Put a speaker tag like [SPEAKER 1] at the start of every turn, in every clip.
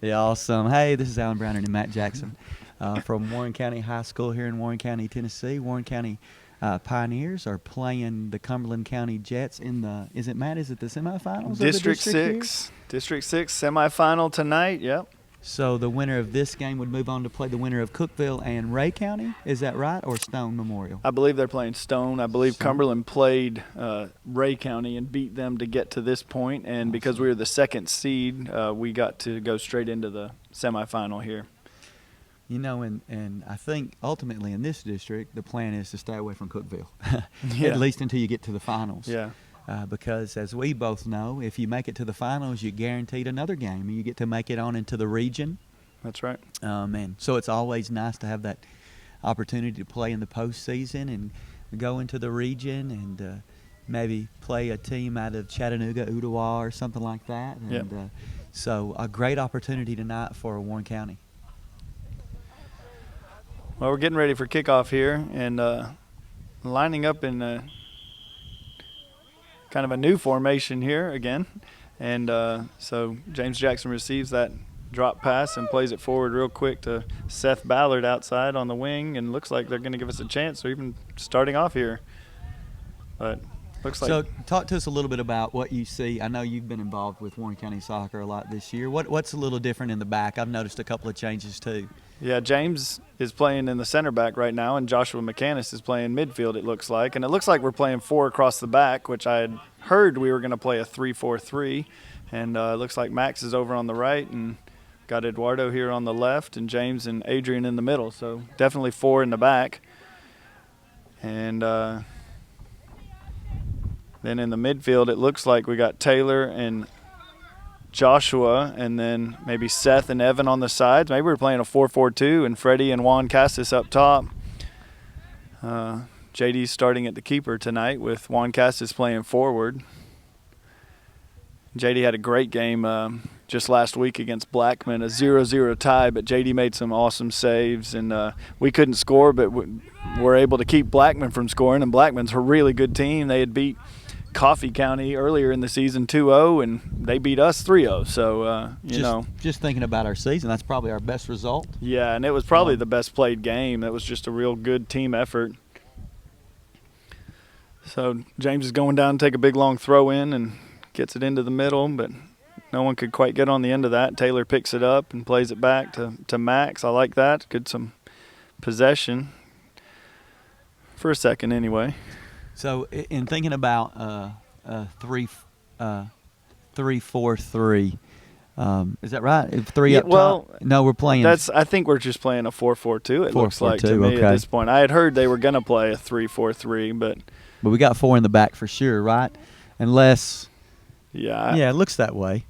[SPEAKER 1] Yeah, awesome. Hey, this is Alan Browner and Matt Jackson from Warren County High School here in Warren County, Tennessee. Warren County Pioneers are playing the Cumberland County Jets in the, is it the semifinals?
[SPEAKER 2] District
[SPEAKER 1] of the
[SPEAKER 2] Six. District 6 semifinal tonight, yep.
[SPEAKER 1] So the winner of this game would move on to play the winner of Cookeville and Ray County. Is that right? Or Stone Memorial?
[SPEAKER 2] I believe they're playing Stone. I believe
[SPEAKER 1] Stone.
[SPEAKER 2] Cumberland played Ray County and beat them to get to this point. And because we were the second seed, we got to go straight into the semifinal here.
[SPEAKER 1] You know, and I think ultimately in this district, the plan is to stay away from Cookeville,
[SPEAKER 2] Yeah.
[SPEAKER 1] at least until you get to the finals.
[SPEAKER 2] Yeah.
[SPEAKER 1] Because as we both know, if you make it to the finals, you're guaranteed another game, and you get to make it on into the region.
[SPEAKER 2] That's right.
[SPEAKER 1] And so it's always nice to have that opportunity to play in the postseason and go into the region and maybe play a team out of Chattanooga, Ottawa, or something like that. And
[SPEAKER 2] Yep.
[SPEAKER 1] So a great opportunity tonight for Warren County.
[SPEAKER 2] Well, we're getting ready for kickoff here and lining up in kind of a new formation here again. And so James Jackson receives that drop pass and plays it forward real quick to Seth Ballard outside on the wing, and looks like they're going to give us a chance. They're even starting off here. But looks like.
[SPEAKER 1] So talk to us a little bit about what you see. I know you've been involved with Warren County Soccer a lot this year. What's a little different in the back? I've noticed a couple of changes too.
[SPEAKER 2] Yeah, James is playing in the center back right now, and Joshua McCannis is playing midfield, it looks like. And it looks like we're playing 4 across the back, which I had heard we were going to play a 3-4-3. And it looks like Max is over on the right, and got Eduardo here on the left, and James and Adrian in the middle. So definitely 4 in the back. And then in the midfield, it looks like we got Taylor and Joshua, and then maybe Seth and Evan on the sides. Maybe we're playing a 4-4-2, and Freddie and Juan Cassis up top. JD's starting at the keeper tonight with Juan Cassis playing forward. JD had a great game just last week against Blackman, a 0-0 tie, but JD made some awesome saves, and we couldn't score, but we're able to keep Blackman from scoring, and Blackman's a really good team. They had beat Coffee County earlier in the season 2-0, and they beat us 3-0. So,
[SPEAKER 1] just thinking about our season, that's probably our best result.
[SPEAKER 2] Yeah, and it was probably the best played game. It was just a real good team effort. So James is going down to take a big long throw in and gets it into the middle, but no one could quite get on the end of that. Taylor picks it up and plays it back to Max. I like that. Good some possession for a second anyway.
[SPEAKER 1] So in thinking about 3-4-3, is that right? 3 up top? No, we're playing.
[SPEAKER 2] I think we're just playing a 4-4-2. It looks like to me at this point. I had heard they were going to play a 3-4-3, but
[SPEAKER 1] we got 4 in the back for sure, right? Unless,
[SPEAKER 2] yeah,
[SPEAKER 1] it looks that way.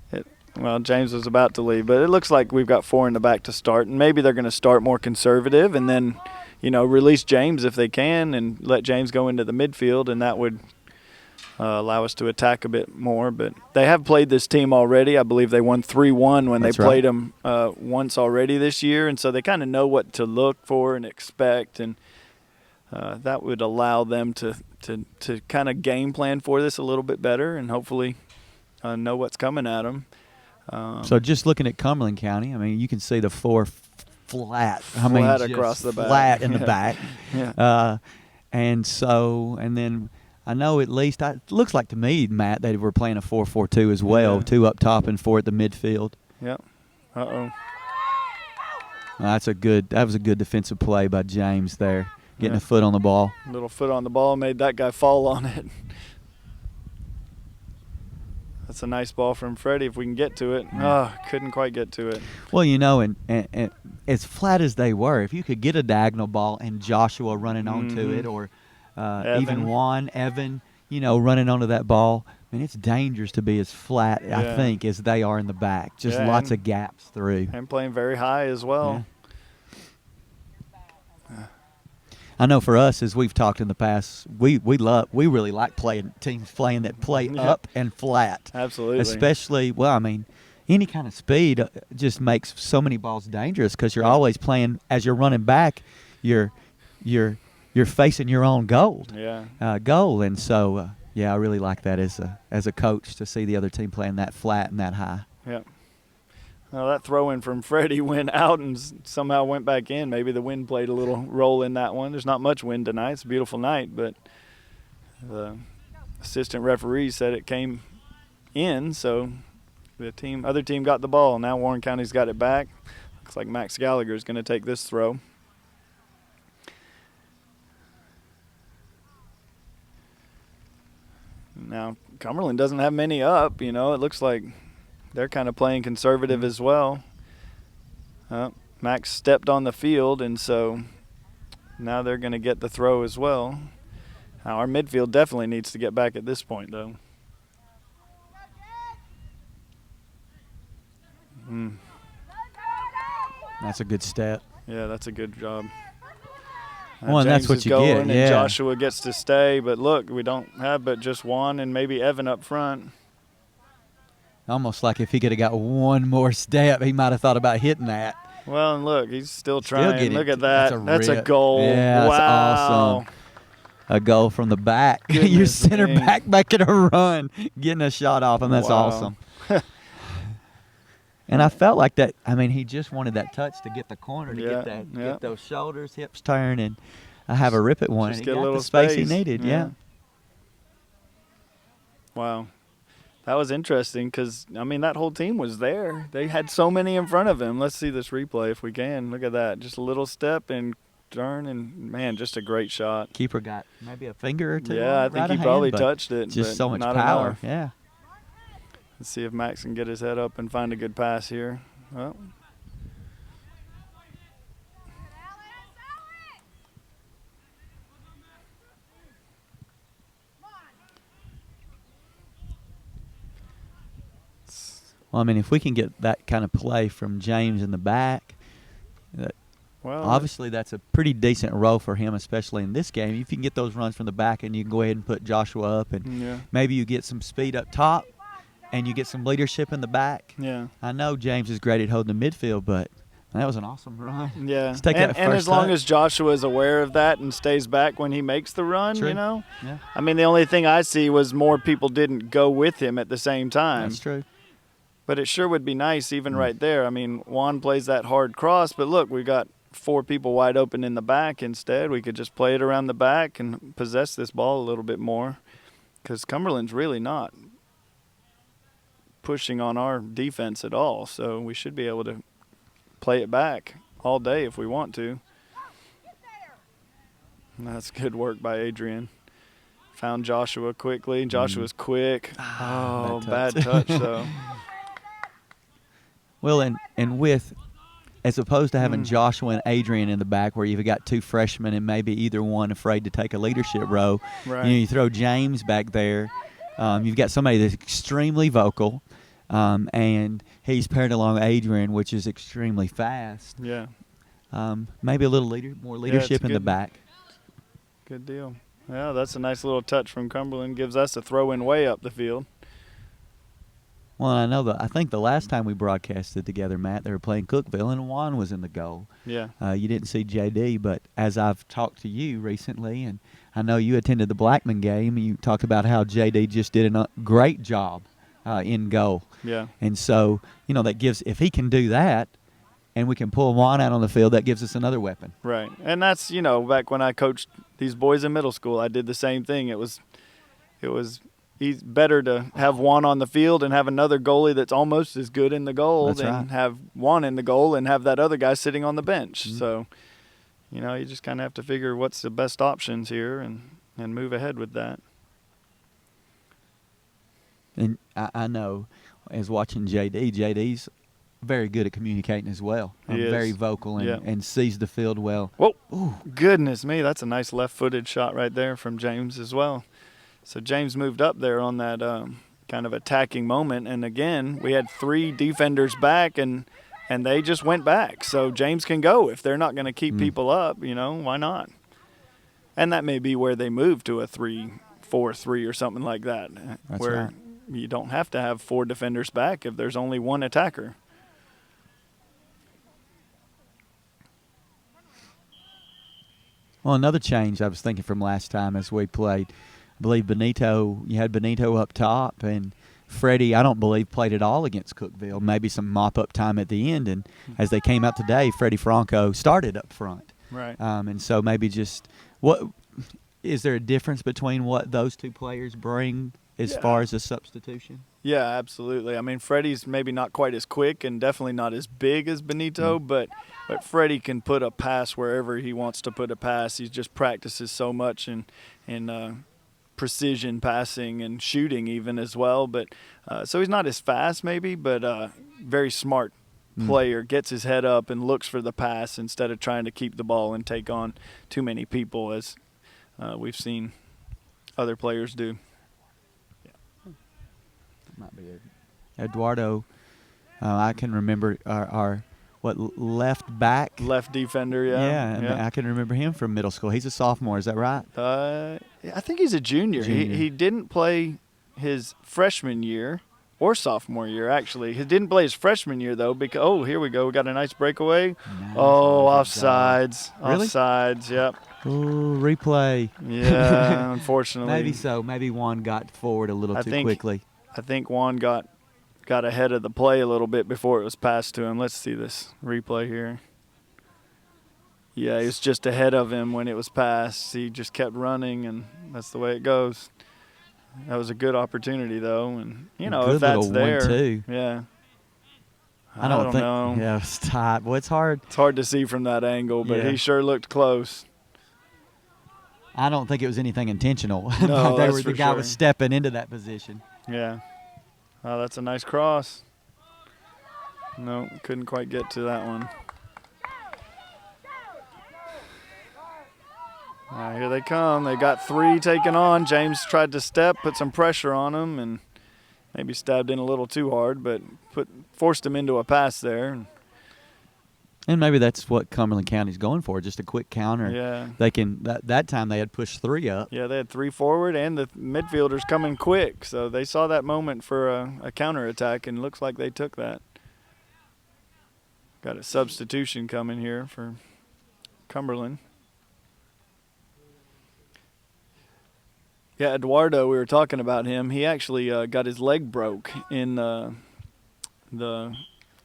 [SPEAKER 2] Well, James was about to leave, but it looks like we've got 4 in the back to start, and maybe they're going to start more conservative and then, release James if they can and let James go into the midfield, and that would allow us to attack a bit more. But they have played this team already. I believe they won 3-1 when they played them once already this year, and so they kind of know what to look for and expect, and that would allow them to kind of game plan for this a little bit better and hopefully know what's coming at them.
[SPEAKER 1] So just looking at Cumberland County, I mean, you can see the 4 flat.
[SPEAKER 2] Flat across the back.
[SPEAKER 1] Flat in the back.
[SPEAKER 2] Yeah.
[SPEAKER 1] And then I know at least, it looks like to me, Matt, that we're playing a 4-4-2 as well,
[SPEAKER 2] Yeah.
[SPEAKER 1] 2 up top and 4 at the midfield.
[SPEAKER 2] Yep. Uh-oh.
[SPEAKER 1] That was a good defensive play by James there, getting a foot on the ball.
[SPEAKER 2] Little foot on the ball made that guy fall on it. That's a nice ball from Freddie if we can get to it. Couldn't quite get to it.
[SPEAKER 1] Well, and as flat as they were, if you could get a diagonal ball and Joshua running onto it, or even Evan, running onto that ball, I mean, it's dangerous to be as flat, I think, as they are in the back. Just lots of gaps through.
[SPEAKER 2] And playing very high as well.
[SPEAKER 1] Yeah. I know for us, as we've talked in the past, we really like teams playing that play up and flat.
[SPEAKER 2] Absolutely.
[SPEAKER 1] Especially, any kind of speed just makes so many balls dangerous because you're always playing, as you're running back, you're facing your own goal. And so I really like that as a coach to see the other team playing that flat and that high.
[SPEAKER 2] Yeah. Well, that throw-in from Freddie went out and somehow went back in. Maybe the wind played a little role in that one. There's not much wind tonight. It's a beautiful night, but the assistant referee said it came in, so the other team got the ball. Now Warren County's got it back. Looks like Max Gallagher is going to take this throw. Now Cumberland doesn't have many up. It looks like they're kind of playing conservative as well. Max stepped on the field, and so now they're going to get the throw as well. Our midfield definitely needs to get back at this point, though.
[SPEAKER 1] That's a good step.
[SPEAKER 2] Yeah, that's a good job.
[SPEAKER 1] Well, and that's what you get.
[SPEAKER 2] And Joshua gets to stay, but look, we don't have but just Juan and maybe Evan up front.
[SPEAKER 1] Almost like if he could have got one more step, he might have thought about hitting that.
[SPEAKER 2] Well, and look, he's still trying. Look at that.
[SPEAKER 1] That's
[SPEAKER 2] a goal.
[SPEAKER 1] Yeah,
[SPEAKER 2] wow.
[SPEAKER 1] That's awesome. A goal from the back. Your center back in a run, getting a shot off him. That's awesome. And I felt like that. I mean, he just wanted that touch to get the corner, to get those shoulders, hips turn, and have a rip at one.
[SPEAKER 2] Just
[SPEAKER 1] and
[SPEAKER 2] get
[SPEAKER 1] he
[SPEAKER 2] a
[SPEAKER 1] got
[SPEAKER 2] little
[SPEAKER 1] the space
[SPEAKER 2] space.
[SPEAKER 1] he needed. Yeah.
[SPEAKER 2] Wow. That was interesting because, I mean, that whole team was there. They had so many in front of him. Let's see this replay if we can. Look at that. Just a little step and turn, and, man, just a great shot.
[SPEAKER 1] Keeper got maybe a finger or two.
[SPEAKER 2] Yeah, I think he probably touched it.
[SPEAKER 1] Just
[SPEAKER 2] but
[SPEAKER 1] so much
[SPEAKER 2] not
[SPEAKER 1] power.
[SPEAKER 2] enough.
[SPEAKER 1] Yeah.
[SPEAKER 2] Let's see if Max can get his head up and find a good pass here. Well.
[SPEAKER 1] Well, I mean, if we can get that kind of play from James in the back, obviously that's a pretty decent role for him, especially in this game. If you can get those runs from the back and you can go ahead and put Joshua up, and maybe you get some speed up top and you get some leadership in the back.
[SPEAKER 2] Yeah.
[SPEAKER 1] I know James is great at holding the midfield, but that was an awesome run.
[SPEAKER 2] Yeah.
[SPEAKER 1] Let's take that
[SPEAKER 2] and
[SPEAKER 1] first
[SPEAKER 2] as long
[SPEAKER 1] touch.
[SPEAKER 2] as Joshua is aware of that and stays back when he makes the run,
[SPEAKER 1] True.
[SPEAKER 2] Yeah.
[SPEAKER 1] Yeah.
[SPEAKER 2] I mean, the only thing I see was more people didn't go with him at the same time.
[SPEAKER 1] That's true.
[SPEAKER 2] But it sure would be nice even right there. I mean, Juan plays that hard cross, but look, we got 4 people wide open in the back instead. We could just play it around the back and possess this ball a little bit more, because Cumberland's really not pushing on our defense at all. So we should be able to play it back all day if we want to. And that's good work by Adrian. Found Joshua quickly. Joshua's quick. Oh, bad touch though.
[SPEAKER 1] Well, and with, as opposed to having Joshua and Adrian in the back where you've got 2 freshmen and maybe either one afraid to take a leadership role,
[SPEAKER 2] right.
[SPEAKER 1] You throw James back there. You've got somebody that's extremely vocal, and he's paired along with Adrian, which is extremely fast.
[SPEAKER 2] Yeah.
[SPEAKER 1] Maybe a little more leadership in the back.
[SPEAKER 2] Good deal. Yeah, that's a nice little touch from Cumberland. Gives us a throw-in way up the field.
[SPEAKER 1] Well, I think the last time we broadcasted together, Matt, they were playing Cookville, and Juan was in the goal.
[SPEAKER 2] Yeah.
[SPEAKER 1] You didn't see JD, but as I've talked to you recently, and I know you attended the Blackman game, you talked about how JD just did a great job in goal.
[SPEAKER 2] Yeah.
[SPEAKER 1] And so, that gives, if he can do that, and we can pull Juan out on the field, that gives us another weapon.
[SPEAKER 2] Right. And that's, back when I coached these boys in middle school, I did the same thing. It was better to have Juan on the field and have another goalie that's almost as good in the goal than have Juan in the goal and have that other guy sitting on the bench. Mm-hmm. So, you just kind of have to figure what's the best options here and move ahead with that.
[SPEAKER 1] And I know, as watching JD's very good at communicating as well. Very vocal and sees the field well.
[SPEAKER 2] Whoa, ooh, goodness me, that's a nice left-footed shot right there from James as well. So James moved up there on that kind of attacking moment. And, again, we had 3 defenders back, and they just went back. So James can go. If they're not going to keep people up, why not? And that may be where they move to a 3-4-3 or something like that.
[SPEAKER 1] That's
[SPEAKER 2] where
[SPEAKER 1] right.
[SPEAKER 2] You don't have to have 4 defenders back if there's only 1 attacker.
[SPEAKER 1] Well, another change I was thinking from last time as we played, I believe you had Benito up top, and Freddie, I don't believe, played at all against Cookeville. Maybe some mop-up time at the end. And as they came out today, Freddie Franco started up front.
[SPEAKER 2] Right.
[SPEAKER 1] And so maybe just what is there a difference between what those two players bring as far as a substitution?
[SPEAKER 2] Yeah, absolutely. I mean, Freddie's maybe not quite as quick and definitely not as big as Benito, but Freddie can put a pass wherever he wants to put a pass. He just practices so much in precision passing and shooting even as well. But so he's not as fast maybe, but very smart player. Gets his head up and looks for the pass instead of trying to keep the ball and take on too many people as we've seen other players do.
[SPEAKER 1] Might be Eduardo. I can remember our left back,
[SPEAKER 2] left defender.
[SPEAKER 1] Yeah. I can remember him from middle school. He's a sophomore. Is that right?
[SPEAKER 2] I think he's a junior. He didn't play his freshman year or sophomore year. Actually, he didn't play his freshman year though. Because here we go. We got a nice breakaway.
[SPEAKER 1] Nice.
[SPEAKER 2] Offsides.
[SPEAKER 1] Really?
[SPEAKER 2] Offsides. Yep.
[SPEAKER 1] Ooh, replay.
[SPEAKER 2] Yeah, unfortunately.
[SPEAKER 1] Maybe so. Maybe Juan got forward a little too quickly.
[SPEAKER 2] I think Juan got ahead of the play a little bit before it was passed to him. Let's see this replay here. Yeah, he was just ahead of him when it was passed. He just kept running, and that's the way it goes. That was a good opportunity, though, and if that's there,
[SPEAKER 1] 1-2.
[SPEAKER 2] Yeah.
[SPEAKER 1] I don't think.
[SPEAKER 2] know.
[SPEAKER 1] Yeah, it's tight. Well, it's hard.
[SPEAKER 2] It's hard to see from that angle, but
[SPEAKER 1] Yeah.
[SPEAKER 2] he sure looked close.
[SPEAKER 1] I don't think it was anything intentional.
[SPEAKER 2] No,
[SPEAKER 1] The guy was stepping into that position.
[SPEAKER 2] Yeah. Oh, that's a nice cross. No, couldn't quite get to that one. All right, here they come. They got 3 taken on. James tried to step, put some pressure on him, and maybe stabbed in a little too hard, but forced him into a pass there.
[SPEAKER 1] And maybe that's what Cumberland County's going for, just a quick counter.
[SPEAKER 2] Yeah.
[SPEAKER 1] They can. That time they had pushed 3 up.
[SPEAKER 2] Yeah, they had 3 forward, and the midfielders coming quick. So they saw that moment for a counterattack, and looks like they took that. Got a substitution coming here for Cumberland. Yeah, Eduardo, we were talking about him. He actually got his leg broke in the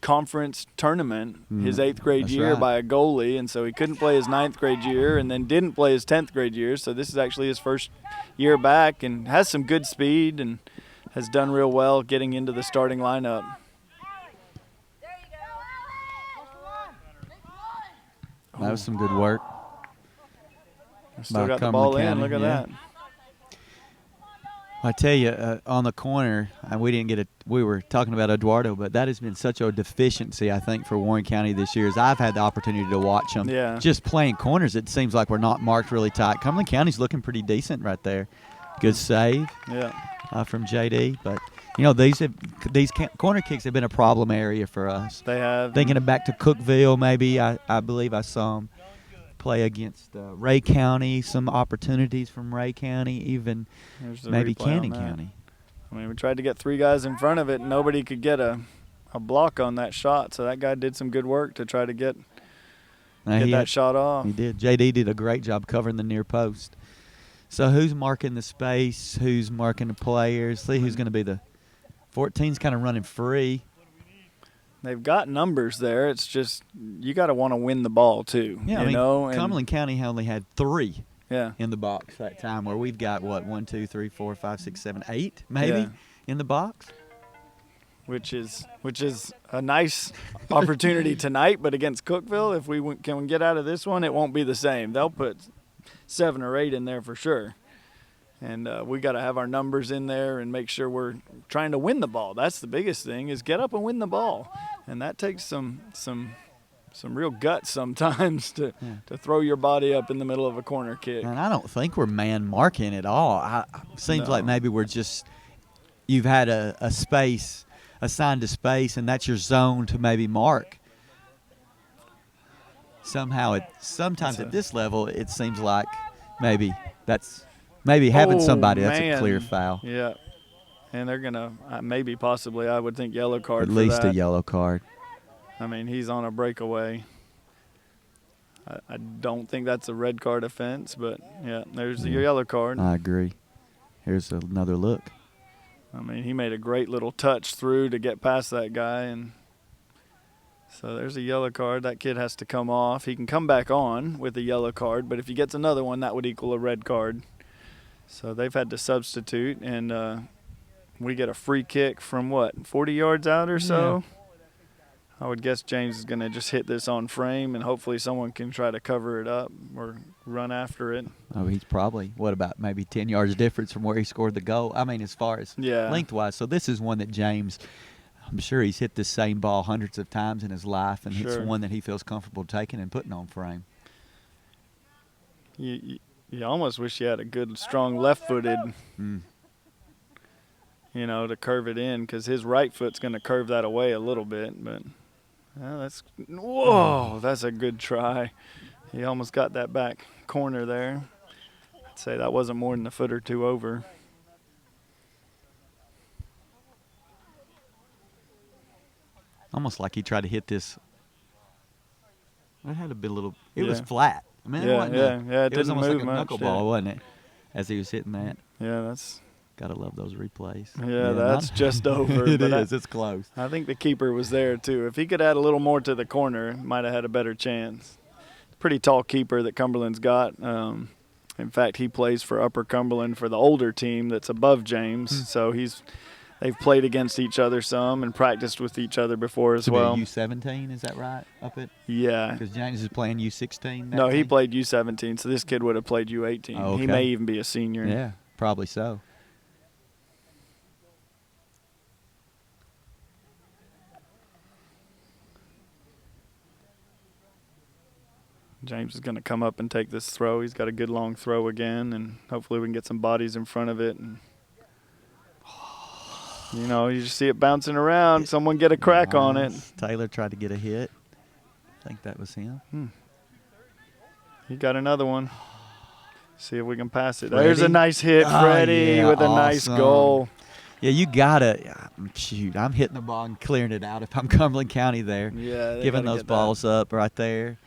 [SPEAKER 2] conference tournament his 8th grade year
[SPEAKER 1] right.
[SPEAKER 2] by a goalie, and so he couldn't play his 9th grade year and then didn't play his 10th grade year. So this is actually his first year back and has some good speed and has done real well getting into the starting lineup.
[SPEAKER 1] That was some good work.
[SPEAKER 2] Still got the
[SPEAKER 1] Cumberland
[SPEAKER 2] ball
[SPEAKER 1] County,
[SPEAKER 2] in. Look at that.
[SPEAKER 1] I tell you, on the corner, we were talking about Eduardo, but that has been such a deficiency, I think, for Warren County this year. As I've had the opportunity to watch them, just playing corners, it seems like we're not marked really tight. Cumberland County's looking pretty decent right there. Good save, from JD. But these corner kicks have been a problem area for us.
[SPEAKER 2] They have.
[SPEAKER 1] Thinking back to Cookeville, maybe I believe I saw them play against Ray County, some opportunities from Ray County, even maybe Cannon County.
[SPEAKER 2] I mean, we tried to get 3 guys in front of it, and nobody could get a block on that shot, so that guy did some good work to try to get that shot off.
[SPEAKER 1] He did. JD did a great job covering the near post. So who's marking the space? Who's marking the players? See who's going to be the 14's kind of running free.
[SPEAKER 2] They've got numbers there. It's just you got to want to win the ball too.
[SPEAKER 1] Yeah, Cumberland County only had 3 in the box that time, where we've got 1, 2, 3, 4, 5, 6, 7, 8 maybe in the box.
[SPEAKER 2] Which is a nice opportunity tonight, but against Cookeville, if we can get out of this one, it won't be the same. They'll put 7 or 8 in there for sure. And we got to have our numbers in there and make sure we're trying to win the ball. That's the biggest thing, is get up and win the ball. And that takes some real guts sometimes to throw your body up in the middle of a corner kick.
[SPEAKER 1] And I don't think we're man marking at all. Seems like maybe we're just – you've had a space assigned to space, and that's your zone to maybe mark. Sometimes at this level, it seems like maybe that's – maybe having somebody, that's a clear foul.
[SPEAKER 2] Yeah. And they're going to possibly, I would think, yellow card
[SPEAKER 1] at
[SPEAKER 2] for
[SPEAKER 1] least
[SPEAKER 2] that.
[SPEAKER 1] A yellow card.
[SPEAKER 2] I mean, he's on a breakaway. I don't think that's a red card offense, but, there's your yellow card.
[SPEAKER 1] I agree. Here's another look.
[SPEAKER 2] I mean, he made a great little touch through to get past that guy, and so there's a yellow card. That kid has to come off. He can come back on with a yellow card, but if he gets another one, that would equal a red card. So they've had to substitute, and we get a free kick from, 40 yards out or so? Yeah. I would guess James is going to just hit this on frame, and hopefully someone can try to cover it up or run after it.
[SPEAKER 1] Oh, he's probably, about maybe 10 yards difference from where he scored the goal? I mean, as far as lengthwise. So this is one that James, I'm sure he's hit this same ball hundreds of times in his life, and it's one that he feels comfortable taking and putting on frame.
[SPEAKER 2] You almost wish you had a good, strong left-footed, to curve it in, because his right foot's going to curve that away a little bit, but... Well, that's a good try. He almost got that back corner there. I'd say that wasn't more than a foot or two over.
[SPEAKER 1] Almost like he tried to hit this. It had to be a little. It was flat. I mean,
[SPEAKER 2] it
[SPEAKER 1] was almost
[SPEAKER 2] like
[SPEAKER 1] a knuckleball, wasn't it? As he was hitting that.
[SPEAKER 2] Yeah, that's.
[SPEAKER 1] Gotta love those replays.
[SPEAKER 2] Yeah, that's just over.
[SPEAKER 1] It is. It's close.
[SPEAKER 2] I think the keeper was there too. If he could add a little more to the corner, might have had a better chance. Pretty tall keeper that Cumberland's got. In fact, he plays for Upper Cumberland for the older team that's above James. So they've played against each other some and practiced with each other before as well.
[SPEAKER 1] U17, is that right?
[SPEAKER 2] Yeah.
[SPEAKER 1] Because James is playing U16.
[SPEAKER 2] No, he played U17. So this kid would have played U18.
[SPEAKER 1] Oh, okay.
[SPEAKER 2] He may even be a senior.
[SPEAKER 1] Yeah, probably so.
[SPEAKER 2] James is going to come up and take this throw. He's got a good long throw again, and hopefully we can get some bodies in front of it. And you just see it bouncing around. Someone get a crack on it.
[SPEAKER 1] Taylor tried to get a hit. I think that was him.
[SPEAKER 2] He got another one. See if we can pass it. There's a nice hit, Freddie, with a nice goal.
[SPEAKER 1] Yeah, you got to shoot. I'm hitting the ball and clearing it out if I'm Cumberland County there.
[SPEAKER 2] Yeah,
[SPEAKER 1] giving those balls up right there.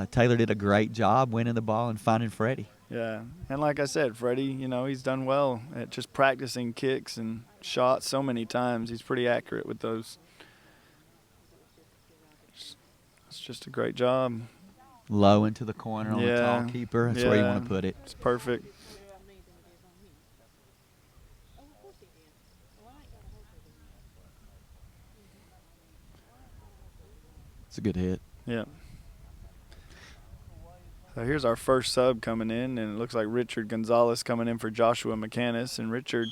[SPEAKER 1] Taylor did a great job winning the ball and finding Freddie.
[SPEAKER 2] Yeah, and like I said, Freddie, he's done well at just practicing kicks and shots so many times. He's pretty accurate with those. It's just a great job.
[SPEAKER 1] Low into the corner on the tall keeper. That's where you want to put it.
[SPEAKER 2] It's perfect.
[SPEAKER 1] It's a good hit.
[SPEAKER 2] Yeah. So here's our first sub coming in, and it looks like Richard Gonzalez coming in for Joshua McCannis. And Richard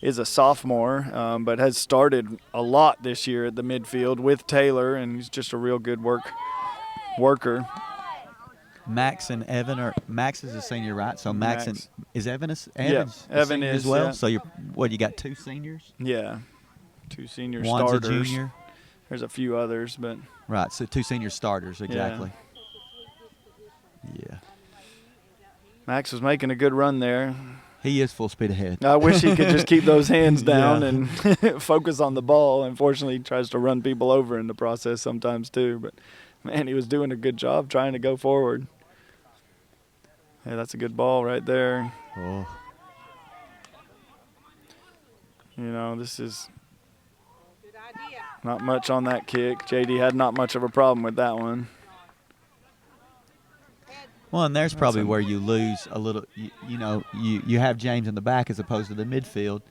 [SPEAKER 2] is a sophomore, but has started a lot this year at the midfield with Taylor, and he's just a real good worker.
[SPEAKER 1] Max and Evan Max is a senior, right? So Max. And is Evan
[SPEAKER 2] Evan is
[SPEAKER 1] as well.
[SPEAKER 2] Yeah.
[SPEAKER 1] So you got 2 seniors?
[SPEAKER 2] Yeah, 2 senior
[SPEAKER 1] One's
[SPEAKER 2] starters.
[SPEAKER 1] A junior.
[SPEAKER 2] There's a few others, but
[SPEAKER 1] right. So 2 senior starters, exactly. Yeah.
[SPEAKER 2] Max was making a good run there.
[SPEAKER 1] He is full speed ahead.
[SPEAKER 2] I wish he could just keep those hands down and focus on the ball. Unfortunately, he tries to run people over in the process sometimes too. But, man, he was doing a good job trying to go forward. Hey, that's a good ball right there.
[SPEAKER 1] Oh.
[SPEAKER 2] This is not much on that kick. JD had not much of a problem with that one.
[SPEAKER 1] Well, and there's probably where you lose a little. You have James in the back as opposed to the midfield,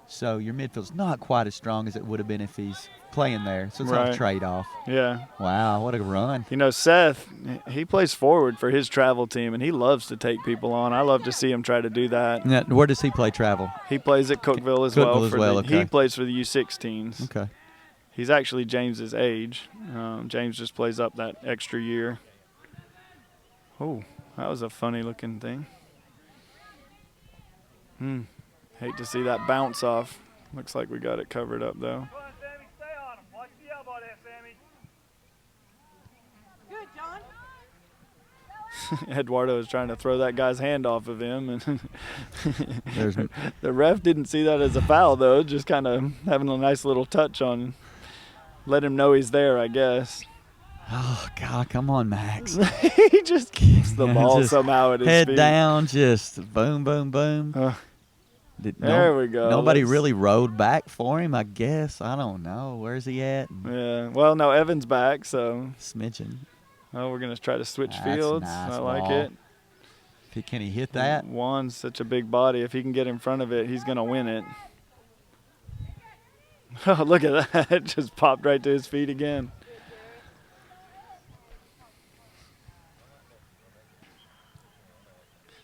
[SPEAKER 1] so your midfield's not quite as strong as it would have been if he's playing there. So it's a trade-off.
[SPEAKER 2] Yeah.
[SPEAKER 1] Wow, what a run!
[SPEAKER 2] Seth, he plays forward for his travel team, and he loves to take people on. I love to see him try to do that.
[SPEAKER 1] Now, where does he play travel?
[SPEAKER 2] He plays at Cookeville as well.
[SPEAKER 1] Okay.
[SPEAKER 2] He plays for the U16s.
[SPEAKER 1] Okay.
[SPEAKER 2] He's actually James's age. James just plays up that extra year. Oh, that was a funny-looking thing. Hate to see that bounce off. Looks like we got it covered up, though.
[SPEAKER 3] Go on, Sammy. Stay on him. Watch the elbow there, Sammy.
[SPEAKER 4] Good, John.
[SPEAKER 2] Eduardo was trying to throw that guy's hand off of him, and the ref didn't see that as a foul, though. Just kind of having a nice little touch on, let him know he's there, I guess.
[SPEAKER 1] Oh, God, come on, Max.
[SPEAKER 2] He just keeps the ball somehow at his
[SPEAKER 1] head
[SPEAKER 2] feet.
[SPEAKER 1] Head down, just boom, boom, boom.
[SPEAKER 2] There we go.
[SPEAKER 1] Nobody really rode back for him, I guess. I don't know. Where's he at?
[SPEAKER 2] Yeah. Well, no, Evan's back, so.
[SPEAKER 1] Smidgen.
[SPEAKER 2] Oh, we're going to try to switch
[SPEAKER 1] That's
[SPEAKER 2] fields.
[SPEAKER 1] Nice
[SPEAKER 2] I like
[SPEAKER 1] ball.
[SPEAKER 2] it.
[SPEAKER 1] Can he hit that?
[SPEAKER 2] Juan's such a big body. If he can get in front of it, he's going to win it. Oh, look at that. It just popped right to his feet again.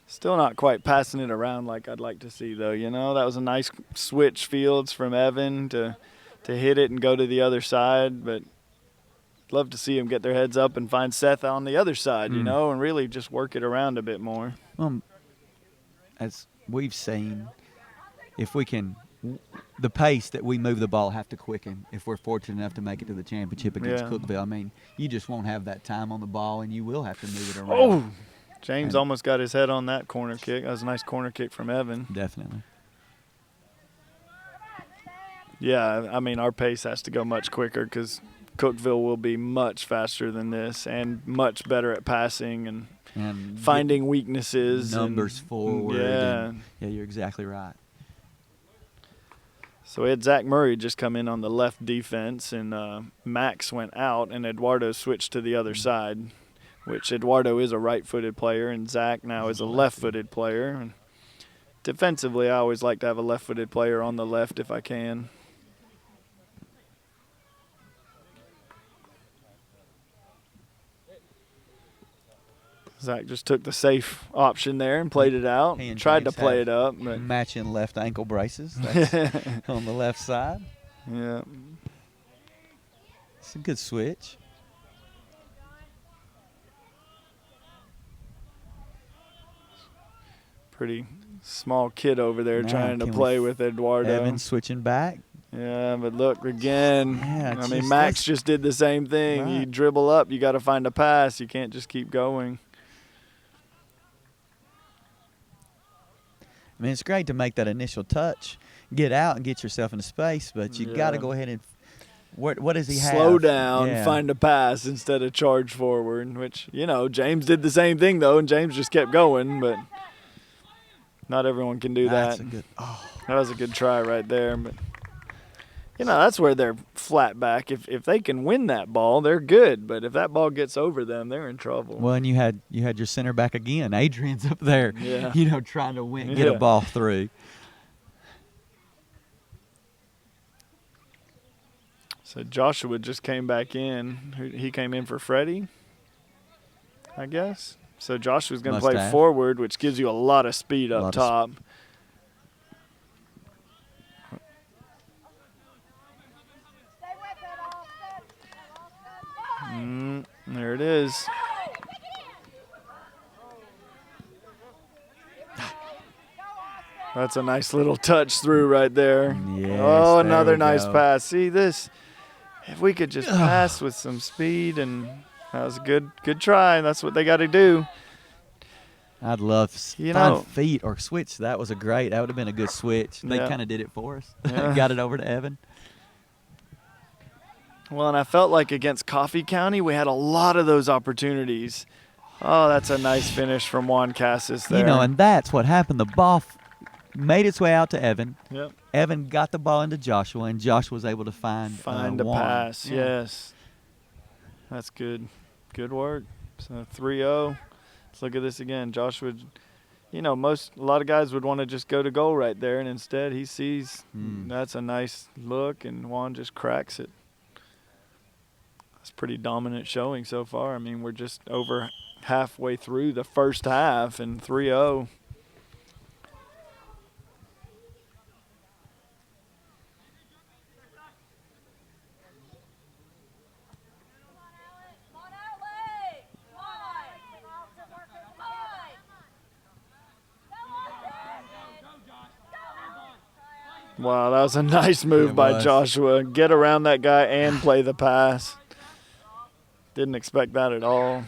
[SPEAKER 2] Still not quite passing it around like I'd like to see, though. You know, that was a nice switch fields from Evan to hit it and go to the other side. But love to see them get their heads up and find Seth on the other side, you know, and really just work it around a bit more.
[SPEAKER 1] As we've seen, if we can, the pace that we move the ball have to quicken if we're fortunate enough to make it to the championship against Cookeville. I mean, you just won't have that time on the ball, and you will have to move it around.
[SPEAKER 2] Oh, James almost got his head on that corner kick. That was a nice corner kick from Evan.
[SPEAKER 1] Definitely.
[SPEAKER 2] Yeah, I mean, our pace has to go much quicker because Cookeville will be much faster than this and much better at passing and finding weaknesses.
[SPEAKER 1] Numbers forward.
[SPEAKER 2] Yeah.
[SPEAKER 1] Yeah, you're exactly right.
[SPEAKER 2] So we had Zach Murray just come in on the left defense, and Max went out, and Eduardo switched to the other side, which Eduardo is a right-footed player, and Zach now is a left-footed player. And defensively, I always like to have a left-footed player on the left if I can. Zach just took the safe option there and played it out. Tried to play it up. But
[SPEAKER 1] matching left ankle braces. That's on the left side.
[SPEAKER 2] Yeah.
[SPEAKER 1] It's a good switch.
[SPEAKER 2] Pretty small kid over there trying to play with Eduardo.
[SPEAKER 1] Evan switching back.
[SPEAKER 2] Yeah, but look, again,
[SPEAKER 1] Yeah,
[SPEAKER 2] I mean, Max just did the same thing.
[SPEAKER 1] Right.
[SPEAKER 2] You dribble up, you got to find a pass. You can't just keep going.
[SPEAKER 1] I mean, it's great to make that initial touch, get out and get yourself into space, but you got to go ahead and what does he have?
[SPEAKER 2] Slow down, find a pass instead of charge forward, which, you know, James did the same thing, though, and James just kept going, but not everyone can do that. That was a good try right there, but, you know, that's where they're flat back. If they can win that ball, they're good, but if that ball gets over them, they're in trouble.
[SPEAKER 1] Well, and you had your center back again. Adrian's up there, you know, trying to get a ball through.
[SPEAKER 2] So Joshua just came back in. He came in for Freddie, I guess. So Joshua's going to play forward, which gives you a lot of speed up top. There it is. That's a nice little touch through right there.
[SPEAKER 1] Yes,
[SPEAKER 2] oh, another nice pass. See this? If we could just pass with some speed, and that was a good try. That's what they got to do.
[SPEAKER 1] I'd love find feet or switch. That was that would have been a good switch. They kind of did it for us. Got it over to Evan.
[SPEAKER 2] Well, and I felt like against Coffee County, we had a lot of those opportunities. Oh, that's a nice finish from Juan Cassis there.
[SPEAKER 1] You know, and that's what happened. The ball made its way out to Evan.
[SPEAKER 2] Yep.
[SPEAKER 1] Evan got the ball into Joshua, and Joshua was able to find
[SPEAKER 2] a pass. Yeah. Yes. That's good. Good work. So 3-0. Let's look at this again. Joshua, you know, a lot of guys would want to just go to goal right there, and instead he sees that's a nice look, and Juan just cracks it. That's pretty dominant showing so far. I mean, we're just over halfway through the first half, and 3-0. Wow, that was a nice move by Joshua. Get around that guy and play the pass. Didn't expect that at all.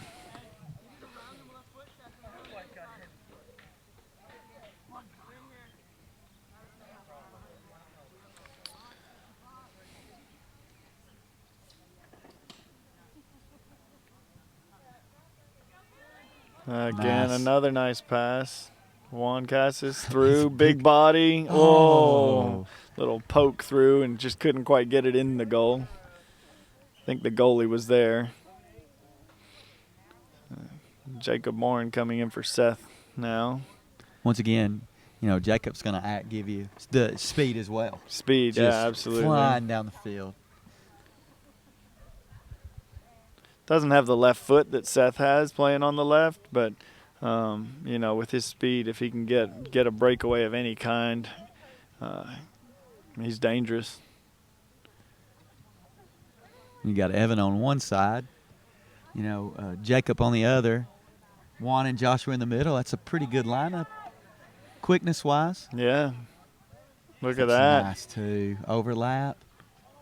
[SPEAKER 2] Again, another nice pass. Juan Cassis through, big body. Oh, little poke through and just couldn't quite get it in the goal. I think the goalie was there. Jacob Morin coming in for Seth now.
[SPEAKER 1] Once again, Jacob's going to give you the speed as well.
[SPEAKER 2] Speed,
[SPEAKER 1] Just
[SPEAKER 2] yeah, absolutely.
[SPEAKER 1] flying down the field.
[SPEAKER 2] Doesn't have the left foot that Seth has playing on the left, but with his speed, if he can get a breakaway of any kind, he's dangerous.
[SPEAKER 1] You got Evan on one side, Jacob on the other, Juan and Joshua in the middle. That's a pretty good lineup, quickness-wise.
[SPEAKER 2] Yeah. Look at that.
[SPEAKER 1] Nice, too. Overlap.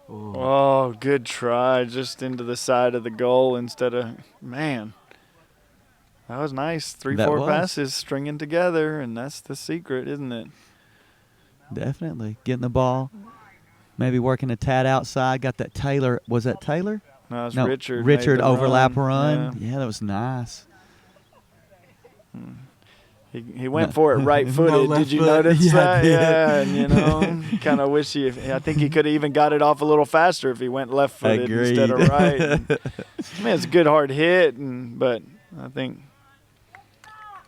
[SPEAKER 1] Ooh.
[SPEAKER 2] Oh, good try. Just into the side of the goal instead of – man. That was nice. 3-4 passes stringing together, and that's the secret, isn't it?
[SPEAKER 1] Definitely. Getting the ball. Maybe working a tad outside. Got that Taylor. Was that Taylor?
[SPEAKER 2] No, it's Richard.
[SPEAKER 1] Richard overlap run. Yeah, that was nice.
[SPEAKER 2] He went for it right-footed. Did you notice that? Yeah, and kind of wish I think he could have even got it off a little faster if he went left-footed instead of right. It's a good hard hit, but I think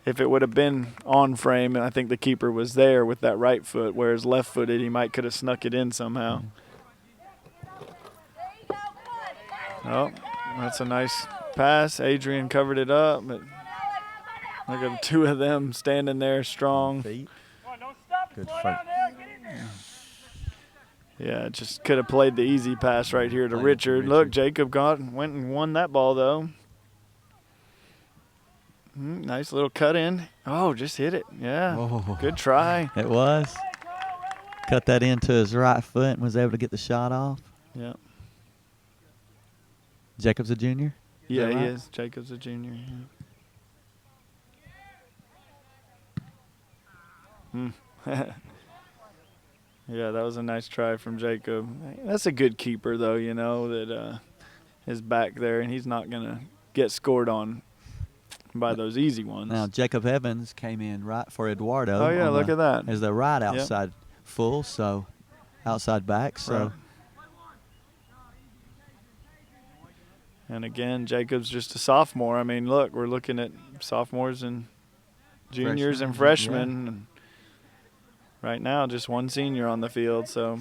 [SPEAKER 2] if it would have been on frame, and I think the keeper was there with that right foot, whereas left-footed he could have snuck it in somehow. Oh, that's a nice pass. Adrian covered it up, but look at the two of them standing there strong.
[SPEAKER 1] Good fight.
[SPEAKER 2] Yeah, just could have played the easy pass right here to Richard. Look, Jacob went and won that ball, though. Nice little cut in. Oh, just hit it. Yeah, good try.
[SPEAKER 1] It was. Cut that into his right foot and was able to get the shot off.
[SPEAKER 2] Yeah.
[SPEAKER 1] Jacob's a junior?
[SPEAKER 2] Yeah, he is. Jacob's a junior. Yeah. Yeah, that was a nice try from Jacob. That's a good keeper, though, that is back there, and he's not going to get scored on by those easy ones.
[SPEAKER 1] Now, Jacob Evans came in right for Eduardo.
[SPEAKER 2] Oh, yeah, look at that.
[SPEAKER 1] As the right outside full, so outside back. So.
[SPEAKER 2] Right. And, again, Jacob's just a sophomore. I mean, look, we're looking at sophomores and juniors and freshmen.
[SPEAKER 1] Yeah.
[SPEAKER 2] Right now, just one senior on the field, so.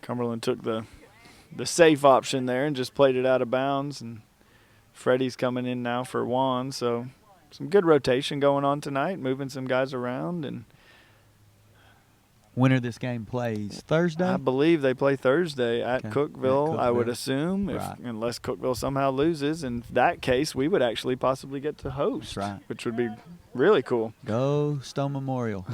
[SPEAKER 2] Cumberland took the safe option there and just played it out of bounds, and Freddie's coming in now for Juan, so some good rotation going on tonight, moving some guys around. And
[SPEAKER 1] winner this game plays Thursday?
[SPEAKER 2] I believe they play Thursday at Cookeville, I would assume, unless Cookeville somehow loses. In that case, we would actually possibly get to host, which would be really cool.
[SPEAKER 1] Go Stone Memorial.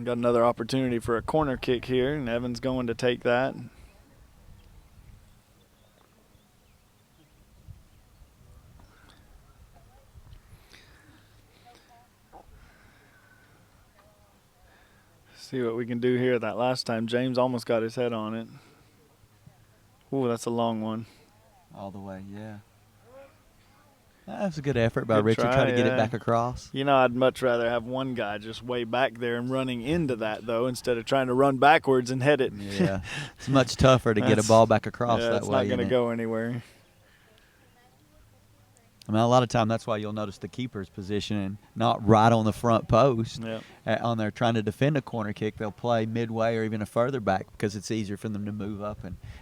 [SPEAKER 2] Got another opportunity for a corner kick here, and Evan's going to take that. See what we can do here. That last time, James almost got his head on it. Ooh, that's a long one.
[SPEAKER 1] All the way, yeah. That's a good effort by Richard trying to get it back across.
[SPEAKER 2] I'd much rather have one guy just way back there and running into that, though, instead of trying to run backwards and head it.
[SPEAKER 1] Yeah, it's much tougher to get a ball back across that way.
[SPEAKER 2] It's not going to go anywhere.
[SPEAKER 1] I mean, a lot of time that's why you'll notice the keeper's position not right on the front post.
[SPEAKER 2] Yep.
[SPEAKER 1] On there trying to defend a corner kick, they'll play midway or even a further back because it's easier for them to move up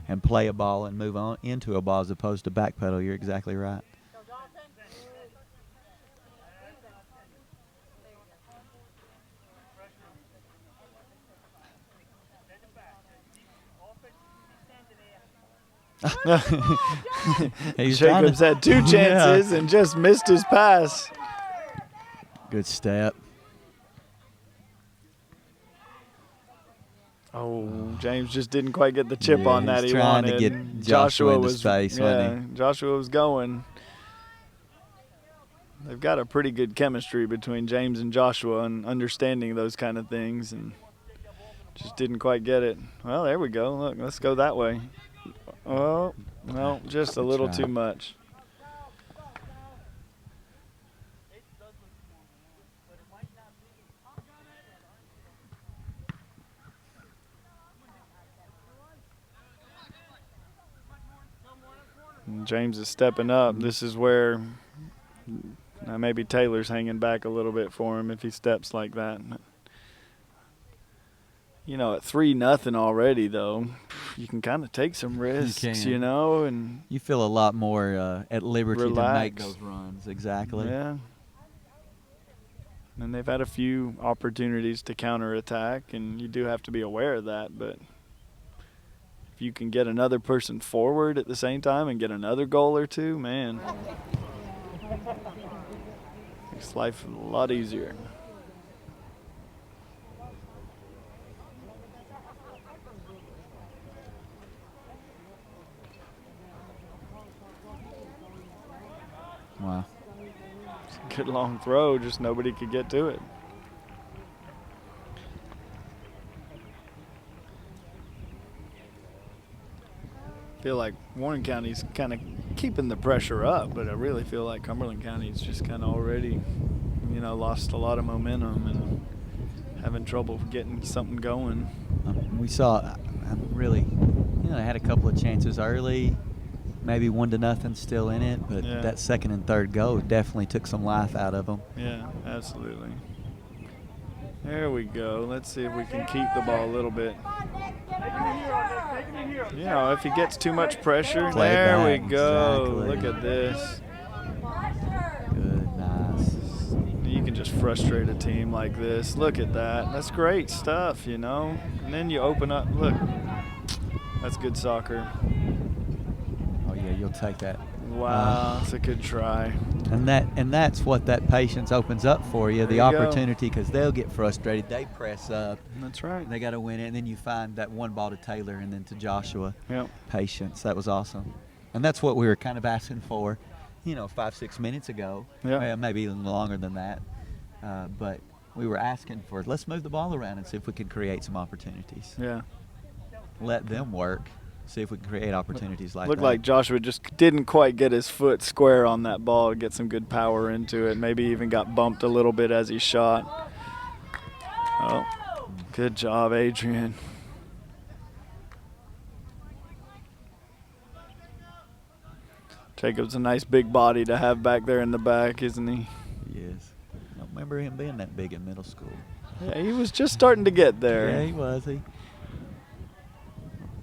[SPEAKER 1] and play a ball and move on into a ball as opposed to backpedal. You're exactly right.
[SPEAKER 2] Jacobs had two chances and just missed his pass.
[SPEAKER 1] Good step.
[SPEAKER 2] Oh, James just didn't quite get the chip on that he
[SPEAKER 1] trying
[SPEAKER 2] wanted.
[SPEAKER 1] to get Joshua in his face, wasn't he?
[SPEAKER 2] Joshua was going. they've got a pretty good chemistry between James and Joshua and understanding those kind of things, and just didn't quite get it. Well, there we go. Look, let's go that way. Oh, well, just a little too much. And James is stepping up. This is where maybe Taylor's hanging back a little bit for him if he steps like that. You know, at 3-0 already, though, you can kind of take some risks, you know, and
[SPEAKER 1] you feel a lot more at liberty
[SPEAKER 2] relax.
[SPEAKER 1] to make those runs. Exactly.
[SPEAKER 2] Yeah. And they've had a few opportunities to counterattack, and you do have to be aware of that. But if you can get another person forward at the same time and get another goal or two, man, makes life a lot easier.
[SPEAKER 1] Wow.
[SPEAKER 2] It's a good long throw, just nobody could get to it. I feel like Warren County's kind of keeping the pressure up, but I really feel like Cumberland County's just kind of already, you know, lost a lot of momentum and having trouble getting something going.
[SPEAKER 1] We saw really, you know, they had a couple of chances early. Maybe 1-0 still in it, but that second and third goal definitely took some life out of them.
[SPEAKER 2] Yeah, absolutely. There we go. Let's see if we can keep the ball a little bit. You know, if he gets too much pressure, there we go. Exactly. Look at this.
[SPEAKER 1] Good, nice.
[SPEAKER 2] You can just frustrate a team like this. Look at that. That's great stuff, you know. And then you open up. Look, that's good soccer.
[SPEAKER 1] Yeah, you'll take that.
[SPEAKER 2] Wow, that's a good try.
[SPEAKER 1] And that's what that patience opens up for you, the opportunity, because they'll get frustrated. They press up.
[SPEAKER 2] That's right.
[SPEAKER 1] They got to win it, and then you find that one ball to Taylor and then to Joshua.
[SPEAKER 2] Yep.
[SPEAKER 1] Patience. That was awesome. And that's what we were kind of asking for, you know, 5-6 minutes ago.
[SPEAKER 2] Yeah.
[SPEAKER 1] Well, maybe even longer than that. But we were asking for, let's move the ball around and see if we can create some opportunities.
[SPEAKER 2] Yeah.
[SPEAKER 1] Let them work. See if we can create opportunities like that.
[SPEAKER 2] Looked like Joshua just didn't quite get his foot square on that ball to get some good power into it. Maybe even got bumped a little bit as he shot. Oh, good job, Adrian. Jacob's a nice big body to have back there in the back, isn't he?
[SPEAKER 1] He is. I don't remember him being that big in middle school.
[SPEAKER 2] Yeah, he was just starting to get there.
[SPEAKER 1] Yeah, he was.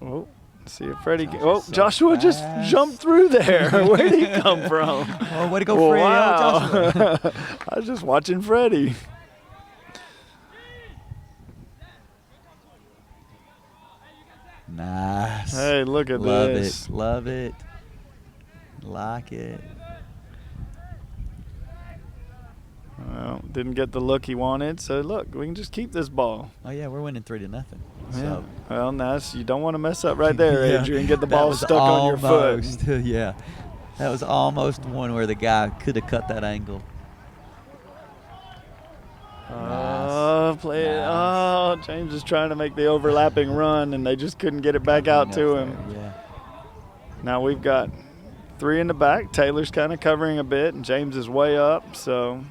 [SPEAKER 2] Oh. See if Freddie can. Oh, Joshua just jumped through there. Where did he come from?
[SPEAKER 1] Oh, way to go, Freddie.
[SPEAKER 2] Wow.
[SPEAKER 1] Oh, Joshua.
[SPEAKER 2] I was just watching Freddie.
[SPEAKER 1] Nice.
[SPEAKER 2] Hey, look at this.
[SPEAKER 1] Love it. Like it.
[SPEAKER 2] Well, didn't get the look he wanted, so look, we can just keep this ball.
[SPEAKER 1] Oh, yeah, we're winning 3-0.
[SPEAKER 2] Yeah.
[SPEAKER 1] So.
[SPEAKER 2] Well, nice. You don't want to mess up right there, Adrian. Get the ball stuck on your foot.
[SPEAKER 1] Yeah. That was almost one where the guy could have cut that angle.
[SPEAKER 2] Oh, play it. Oh, James is trying to make the overlapping run, and they just couldn't get it back out to him.
[SPEAKER 1] Yeah.
[SPEAKER 2] Now we've got 3 in the back. Taylor's kind of covering a bit, and James is way up, so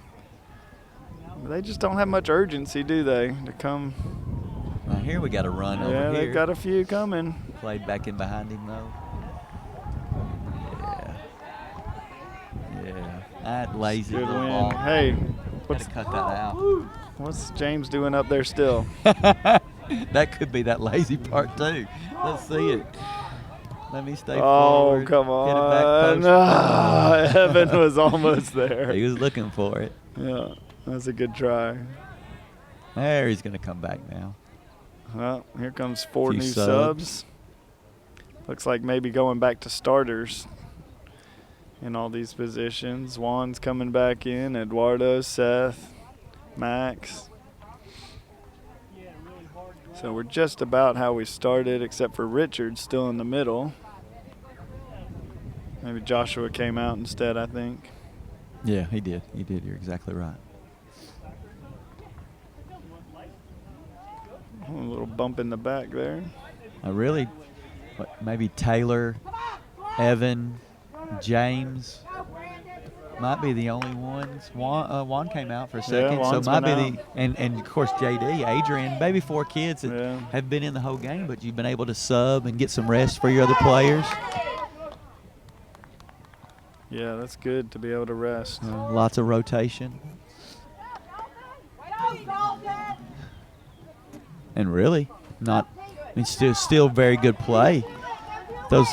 [SPEAKER 2] they just don't have much urgency, do they, to come?
[SPEAKER 1] Now here we got a run over here.
[SPEAKER 2] Yeah, they've got a few coming.
[SPEAKER 1] Played back in behind him, though. Yeah. That lazy
[SPEAKER 2] Good
[SPEAKER 1] little
[SPEAKER 2] win.
[SPEAKER 1] ball.
[SPEAKER 2] Hey,
[SPEAKER 1] Got to cut that out.
[SPEAKER 2] What's James doing up there still?
[SPEAKER 1] That could be that lazy part, too. Let's see it. Let me stay forward.
[SPEAKER 2] Oh, come
[SPEAKER 1] Hit it back
[SPEAKER 2] on.
[SPEAKER 1] post.
[SPEAKER 2] Ah, Evan was almost there.
[SPEAKER 1] He was looking for it.
[SPEAKER 2] Yeah, that's a good try.
[SPEAKER 1] There, he's going to come back now.
[SPEAKER 2] Well, here comes 4
[SPEAKER 1] Few
[SPEAKER 2] new
[SPEAKER 1] subs.
[SPEAKER 2] subs. Looks like maybe going back to starters in all these positions. Juan's coming back in, Eduardo, Seth, Max. So we're just about how we started, except for Richard still in the middle. Maybe Joshua came out instead, I think.
[SPEAKER 1] Yeah, he did. He did. You're exactly right.
[SPEAKER 2] A little bump in the back there.
[SPEAKER 1] Really, maybe Taylor, Evan, James might be the only ones. Juan came out for a second, so
[SPEAKER 2] Juan's
[SPEAKER 1] might be
[SPEAKER 2] been
[SPEAKER 1] the and of course JD, Adrian, maybe 4 kids that
[SPEAKER 2] Yeah.
[SPEAKER 1] have been in the whole game, but you've been able to sub and get some rest for your other players.
[SPEAKER 2] Yeah, that's good to be able to rest.
[SPEAKER 1] Lots of rotation. And really, still very good play. Those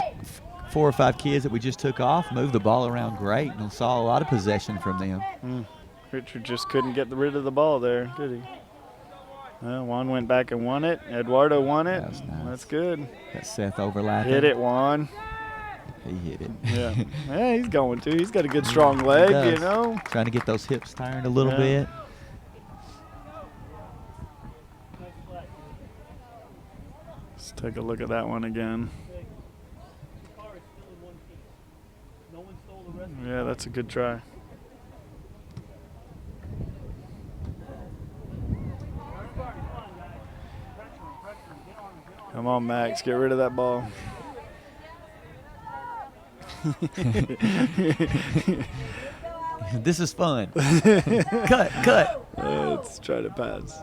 [SPEAKER 1] 4 or 5 kids that we just took off moved the ball around great, and saw a lot of possession from them.
[SPEAKER 2] Richard just couldn't get rid of the ball there, did he? Well, Juan went back and won it. Eduardo won it.
[SPEAKER 1] That was nice.
[SPEAKER 2] That's good.
[SPEAKER 1] Got Seth overlapping.
[SPEAKER 2] Hit it, Juan.
[SPEAKER 1] He hit it.
[SPEAKER 2] Yeah. Yeah, he's going to. He's got a good, strong leg,
[SPEAKER 1] does.
[SPEAKER 2] you know.
[SPEAKER 1] Trying to get those hips turned a little
[SPEAKER 2] Yeah.
[SPEAKER 1] bit.
[SPEAKER 2] Let's take a look at that one again. Yeah, that's a good try. Come on, Max, get rid of that ball.
[SPEAKER 1] This is fun. Cut.
[SPEAKER 2] Let's try to pass.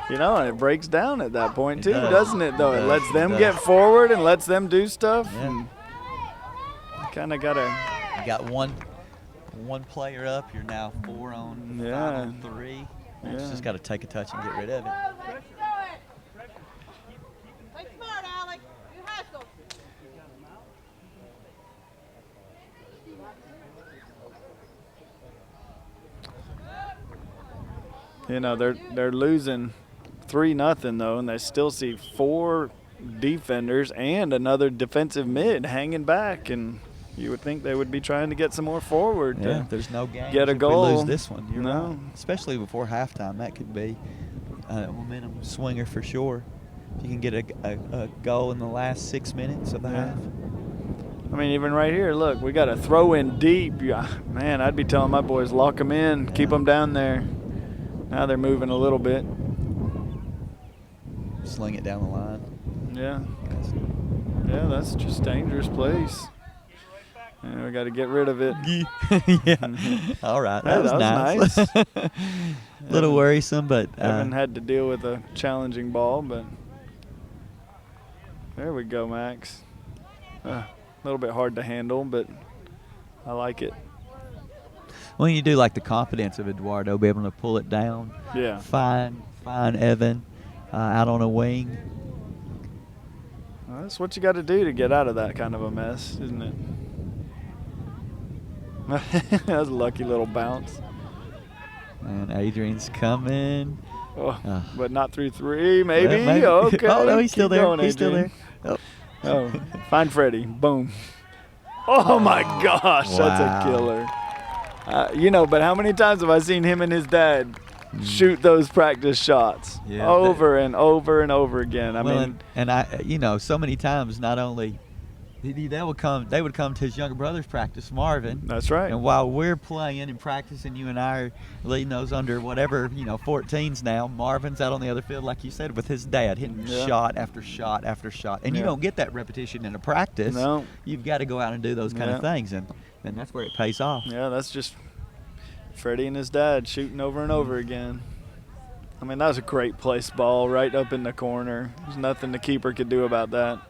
[SPEAKER 2] You know, and it breaks down at that point too, doesn't it? Though it lets them get forward and lets them do stuff.
[SPEAKER 1] Yeah.
[SPEAKER 2] Kind of gotta.
[SPEAKER 1] You got one player up. You're now 4 on 5 on 3. You just got to take a touch and get rid of it.
[SPEAKER 2] You know, they're losing 3-0 though, and they still see 4 defenders and another defensive mid hanging back, and you would think they would be trying to get some more forward.
[SPEAKER 1] Yeah, there's no game.
[SPEAKER 2] Get a
[SPEAKER 1] if
[SPEAKER 2] goal.
[SPEAKER 1] we lose this one, you're
[SPEAKER 2] No.
[SPEAKER 1] right. Especially before halftime, that could be a momentum swinger for sure. If you can get a goal in the last 6 minutes of the half.
[SPEAKER 2] I mean, even right here, look, we got a throw in deep. Yeah, man, I'd be telling my boys, lock them in, keep them down there. Now they're moving a little bit.
[SPEAKER 1] Sling it down the line.
[SPEAKER 2] Yeah. Yeah, that's just dangerous place. Yeah, we got to get rid of it.
[SPEAKER 1] Yeah. All right.
[SPEAKER 2] Yeah,
[SPEAKER 1] That was nice. Little worrisome, but
[SPEAKER 2] Evan had to deal with a challenging ball, but there we go, Max. A little bit hard to handle, but I like it.
[SPEAKER 1] well, you do like the confidence of Eduardo, be able to pull it down.
[SPEAKER 2] Yeah.
[SPEAKER 1] Fine Evan out on a wing.
[SPEAKER 2] Well, that's what you got to do to get out of that kind of a mess, isn't it? That was a lucky little bounce.
[SPEAKER 1] And Adrian's coming.
[SPEAKER 2] But not through 3, maybe.
[SPEAKER 1] Well, maybe.
[SPEAKER 2] Okay.
[SPEAKER 1] Oh, no, he's still
[SPEAKER 2] Keep
[SPEAKER 1] there.
[SPEAKER 2] going,
[SPEAKER 1] He's still
[SPEAKER 2] Adrian.
[SPEAKER 1] there.
[SPEAKER 2] Oh, find Freddie. Boom. Oh, my gosh. That's a
[SPEAKER 1] Wow.
[SPEAKER 2] killer. You know, but how many times have I seen him and his dad shoot those practice shots over and over and over again? I mean,
[SPEAKER 1] and I, so many times, not only they would come to his younger brother's practice, Marvin.
[SPEAKER 2] That's right.
[SPEAKER 1] And while we're playing and practicing, you and I are leading those under whatever 14s now. Marvin's out on the other field, like you said, with his dad hitting shot after shot after shot, and you don't get that repetition in a practice.
[SPEAKER 2] No.
[SPEAKER 1] You've got to go out and do those kind of things, and that's where it pays off.
[SPEAKER 2] Yeah, that's just Freddie and his dad shooting over and over again. I mean, that was a great place ball right up in the corner. There's nothing the keeper could do about that.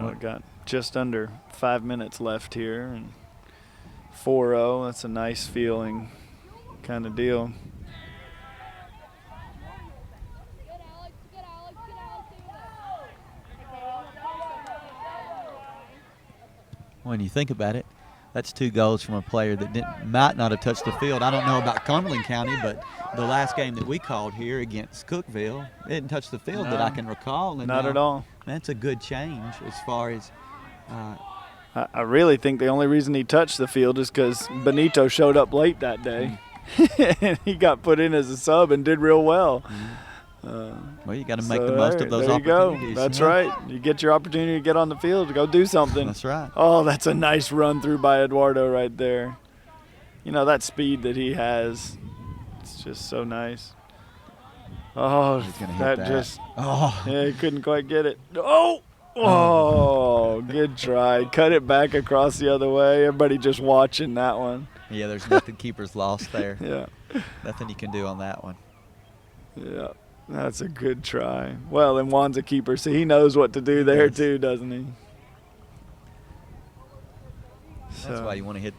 [SPEAKER 2] We got just under 5 minutes left here, and 4-0. That's a nice feeling kind of deal.
[SPEAKER 1] When you think about it, that's 2 goals from a player that might not have touched the field. I don't know about Cumberland County, but the last game that we called here against Cookeville, it didn't touch the field that I can recall. And
[SPEAKER 2] Not at all.
[SPEAKER 1] That's a good change as far as
[SPEAKER 2] I really think the only reason he touched the field is because Benito showed up late that day. And he got put in as a sub and did real well.
[SPEAKER 1] Well, you got to make the most of those
[SPEAKER 2] there
[SPEAKER 1] opportunities.
[SPEAKER 2] You go. That's right. You get your opportunity to get on the field to go do something.
[SPEAKER 1] That's right.
[SPEAKER 2] Oh, that's a nice run through by Eduardo right there. That speed that he has, it's just so nice. Oh,
[SPEAKER 1] He's gonna hit that.
[SPEAKER 2] Yeah, he couldn't quite get it. Oh, good try. Cut it back across the other way. Everybody just watching that one.
[SPEAKER 1] Yeah, there's nothing keeper's lost there.
[SPEAKER 2] Yeah.
[SPEAKER 1] Nothing you can do on that one.
[SPEAKER 2] Yeah, that's a good try. Well, and Juan's a keeper, so he knows what to do there too, doesn't he?
[SPEAKER 1] That's why you want to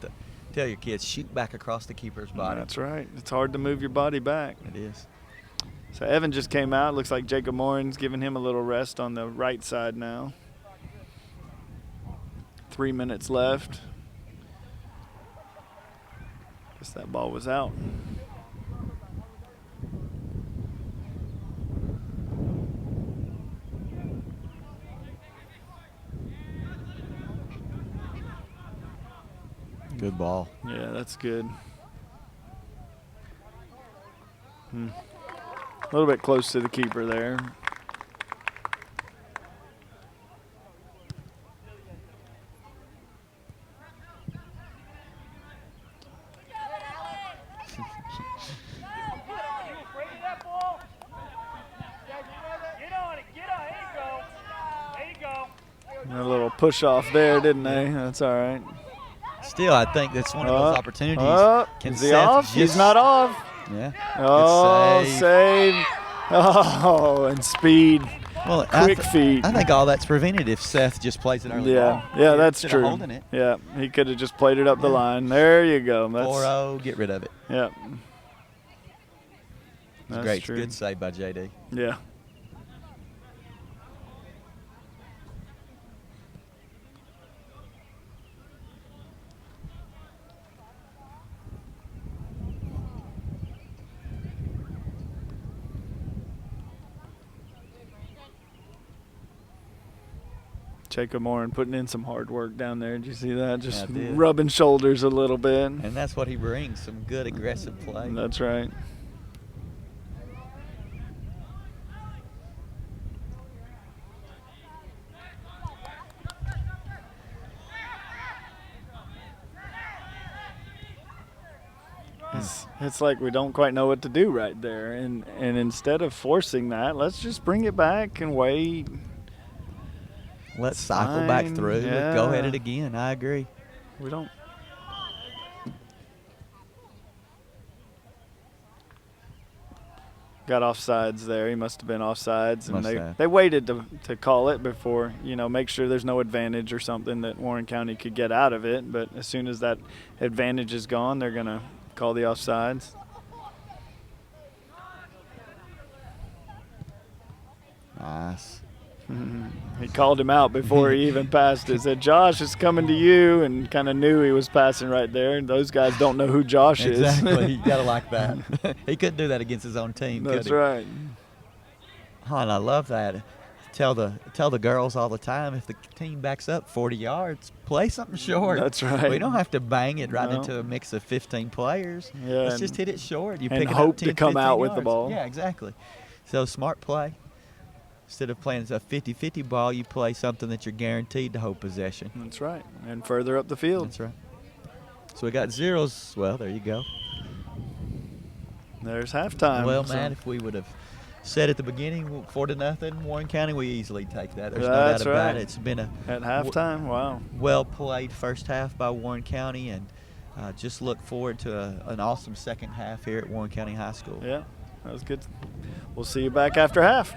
[SPEAKER 1] tell your kids, shoot back across the keeper's body.
[SPEAKER 2] That's right. It's hard to move your body back.
[SPEAKER 1] It is.
[SPEAKER 2] So Evan just came out. Looks like Jacob Morin's giving him a little rest on the right side now. 3 minutes left. Guess that ball was out.
[SPEAKER 1] Good ball.
[SPEAKER 2] Yeah, that's good. A little bit close to the keeper there. A little push off there, didn't they? That's all right.
[SPEAKER 1] Still, I think that's one of those opportunities.
[SPEAKER 2] Is he off? He's not off.
[SPEAKER 1] Yeah.
[SPEAKER 2] Oh, save. Oh, and speed.
[SPEAKER 1] Well,
[SPEAKER 2] quick feet.
[SPEAKER 1] I think all that's prevented if Seth just plays it early.
[SPEAKER 2] Yeah, that's true.
[SPEAKER 1] Holding it.
[SPEAKER 2] Yeah, he could have just played it up the line. There you go.
[SPEAKER 1] 4-0, get rid of it.
[SPEAKER 2] Yeah.
[SPEAKER 1] That's great. True. Good save by JD.
[SPEAKER 2] Yeah. Jacob Morin putting in some hard work down there. Did you see that? Just rubbing shoulders a little bit.
[SPEAKER 1] And that's what he brings, some good aggressive play.
[SPEAKER 2] That's right. It's like we don't quite know what to do right there. And instead of forcing that, let's just bring it back and wait.
[SPEAKER 1] Let's cycle back through.
[SPEAKER 2] Yeah.
[SPEAKER 1] Go at it again. I agree.
[SPEAKER 2] We don't. Got offsides there. He must have been offsides. And they waited to call it before, make sure there's no advantage or something that Warren County could get out of it. But as soon as that advantage is gone, they're going to call the offsides.
[SPEAKER 1] Nice.
[SPEAKER 2] He called him out before he even passed it. Said, Josh is coming to you, and kind of knew he was passing right there. And those guys don't know who Josh is.
[SPEAKER 1] Exactly. You got to like that. He couldn't do that against his own team.
[SPEAKER 2] That's right.
[SPEAKER 1] Oh, and I love that. Tell the girls all the time, if the team backs up 40 yards, play something short.
[SPEAKER 2] That's right.
[SPEAKER 1] We don't have to bang it right into a mix of 15 players.
[SPEAKER 2] Yeah,
[SPEAKER 1] let's just hit it short. You pick it up
[SPEAKER 2] hope
[SPEAKER 1] 10,
[SPEAKER 2] to come out with
[SPEAKER 1] yards.
[SPEAKER 2] the ball.
[SPEAKER 1] Yeah, exactly. So smart play. Instead of playing a 50-50 ball, you play something that you're guaranteed to hold possession.
[SPEAKER 2] That's right. And further up the field.
[SPEAKER 1] That's right. So we got zeros. Well, there you go.
[SPEAKER 2] There's halftime.
[SPEAKER 1] Well, man, if we would have said at the beginning 4-0 Warren County, we easily take that. There's no doubt about it. It's been
[SPEAKER 2] at halftime. Wow.
[SPEAKER 1] Well played first half by Warren County, and just look forward to an awesome second half here at Warren County High School.
[SPEAKER 2] Yeah, that was good. We'll see you back after half.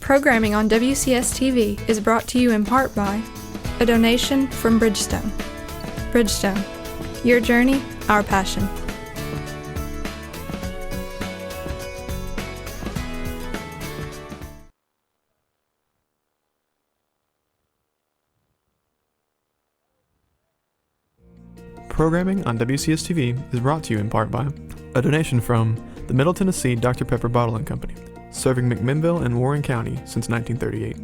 [SPEAKER 4] Programming on WCS-TV is brought to you in part by a donation from Bridgestone. Bridgestone, your journey, our passion.
[SPEAKER 5] Programming on WCS-TV is brought to you in part by a donation from the Middle Tennessee Dr. Pepper Bottling Company, serving McMinnville and Warren County since 1938.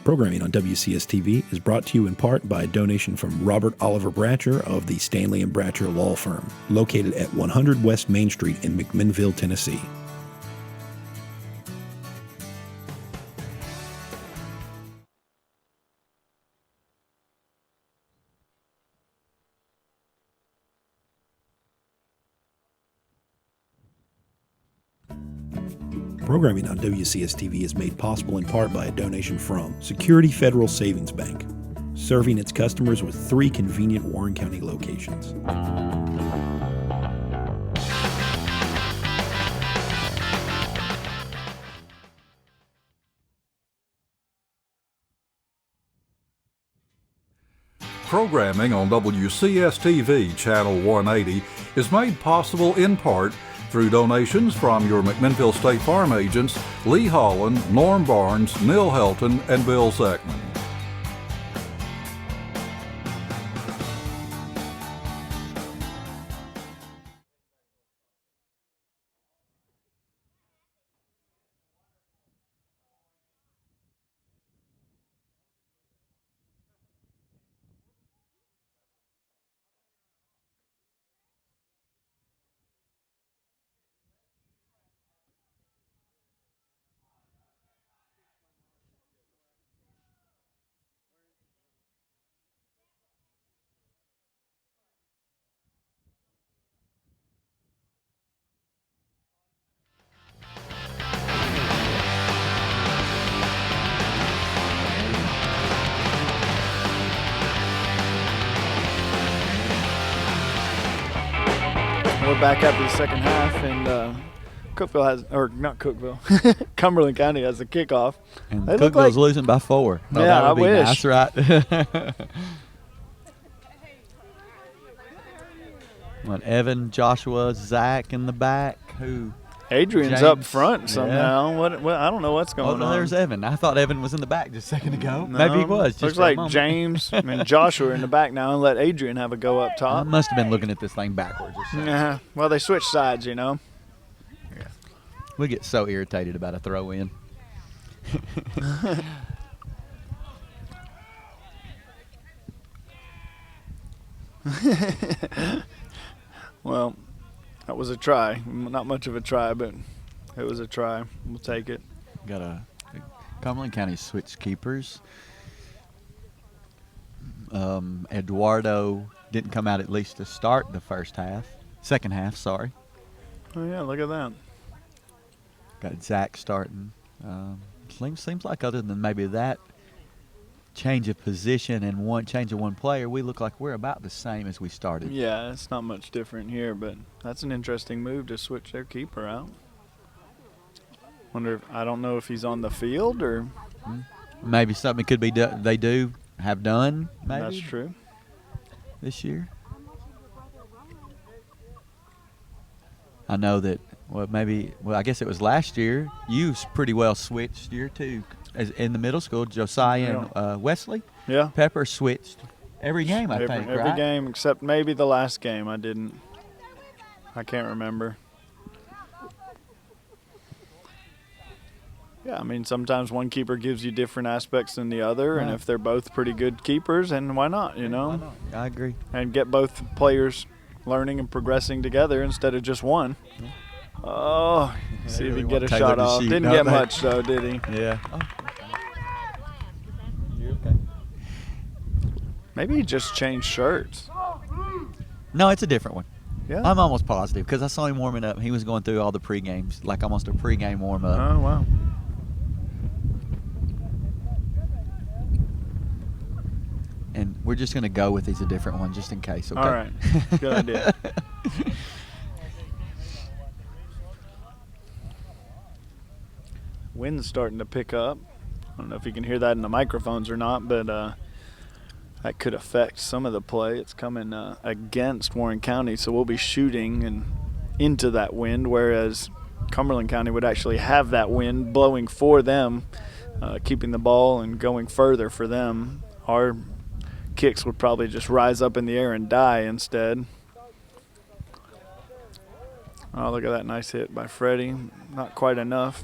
[SPEAKER 6] Programming on WCS-TV is brought to you in part by a donation from Robert Oliver Bratcher of the Stanley & Bratcher Law Firm, located at 100 West Main Street in McMinnville, Tennessee. Programming on WCS-TV is made possible in part by a donation from Security Federal Savings Bank, serving its customers with 3 convenient Warren County locations.
[SPEAKER 7] Programming on WCS-TV Channel 180 is made possible in part through donations from your McMinnville State Farm agents, Lee Holland, Norm Barnes, Neil Helton, and Bill Zeckman.
[SPEAKER 2] We're back after the second half, and Cookeville has, or not Cookeville, Cumberland County has the kickoff.
[SPEAKER 1] And
[SPEAKER 2] They look
[SPEAKER 1] Cookville's
[SPEAKER 2] like-
[SPEAKER 1] losing by 4. Oh,
[SPEAKER 2] Yeah,
[SPEAKER 1] that would
[SPEAKER 2] I
[SPEAKER 1] be
[SPEAKER 2] wish.
[SPEAKER 1] nice, right? What, Evan, Joshua, Zach in the back. Who?
[SPEAKER 2] Adrian's up
[SPEAKER 1] James.
[SPEAKER 2] front
[SPEAKER 1] Yeah.
[SPEAKER 2] somehow. What? I don't know what's
[SPEAKER 1] Oh,
[SPEAKER 2] going
[SPEAKER 1] no,
[SPEAKER 2] on.
[SPEAKER 1] there's Evan. I thought Evan was in the back just a second ago.
[SPEAKER 2] No,
[SPEAKER 1] Maybe he was. Just
[SPEAKER 2] Looks
[SPEAKER 1] for a
[SPEAKER 2] like
[SPEAKER 1] moment.
[SPEAKER 2] James and Joshua are in the back now, and let Adrian have a go up
[SPEAKER 1] I
[SPEAKER 2] top.
[SPEAKER 1] must have been looking at this thing backwards or something.
[SPEAKER 2] Yeah. Well, they switched sides, you know.
[SPEAKER 1] We get so irritated about a throw in.
[SPEAKER 2] Well, that was a try. Not much of a try, but it was a try. We'll take it.
[SPEAKER 1] Got a Cumberland County switch keepers. Eduardo didn't come out at least to start the second half, sorry.
[SPEAKER 2] Oh yeah, look at that.
[SPEAKER 1] Got Zach starting. Seems like other than maybe that change of position and one change of one player, we look like we're about the same as we started.
[SPEAKER 2] Yeah, it's not much different here, but that's an interesting move to switch their keeper out. Wonder if, I don't know if he's on the field or.
[SPEAKER 1] Maybe something could be they have done maybe
[SPEAKER 2] That's true.
[SPEAKER 1] this year. I know that. Well, I guess it was last year. You pretty well switched year two. In the middle school, Josiah and Wesley.
[SPEAKER 2] Yeah.
[SPEAKER 1] Pepper switched every game, I think,
[SPEAKER 2] every
[SPEAKER 1] right?
[SPEAKER 2] game except maybe the last game. I didn't. I can't remember. Yeah, I mean, sometimes one keeper gives you different aspects than the other, and
[SPEAKER 1] Yeah.
[SPEAKER 2] if they're both pretty good keepers, and why not, you know?
[SPEAKER 1] Why not? I agree.
[SPEAKER 2] And get both players learning and progressing together instead of just one. Oh, see if he can get a
[SPEAKER 1] Taylor
[SPEAKER 2] shot
[SPEAKER 1] to
[SPEAKER 2] off.
[SPEAKER 1] shoot,
[SPEAKER 2] Didn't
[SPEAKER 1] don't
[SPEAKER 2] get
[SPEAKER 1] they?
[SPEAKER 2] much, though, did he?
[SPEAKER 1] Yeah. Oh. You okay?
[SPEAKER 2] Maybe he just changed shirts.
[SPEAKER 1] No, it's a different one.
[SPEAKER 2] Yeah.
[SPEAKER 1] I'm almost positive because I saw him warming up. He was going through all the pre-games, like almost a pre-game warm-up.
[SPEAKER 2] Oh, wow.
[SPEAKER 1] And we're just going to go with he's a different one just in case, okay?
[SPEAKER 2] All right. Good idea. Wind's starting to pick up. I don't know if you can hear that in the microphones or not, but that could affect some of the play. It's coming against Warren County, so we'll be shooting and into that wind, whereas Cumberland County would actually have that wind blowing for them, keeping the ball and going further for them. Our kicks would probably just rise up in the air and die instead. Oh, look at that nice hit by Freddie. Not quite enough.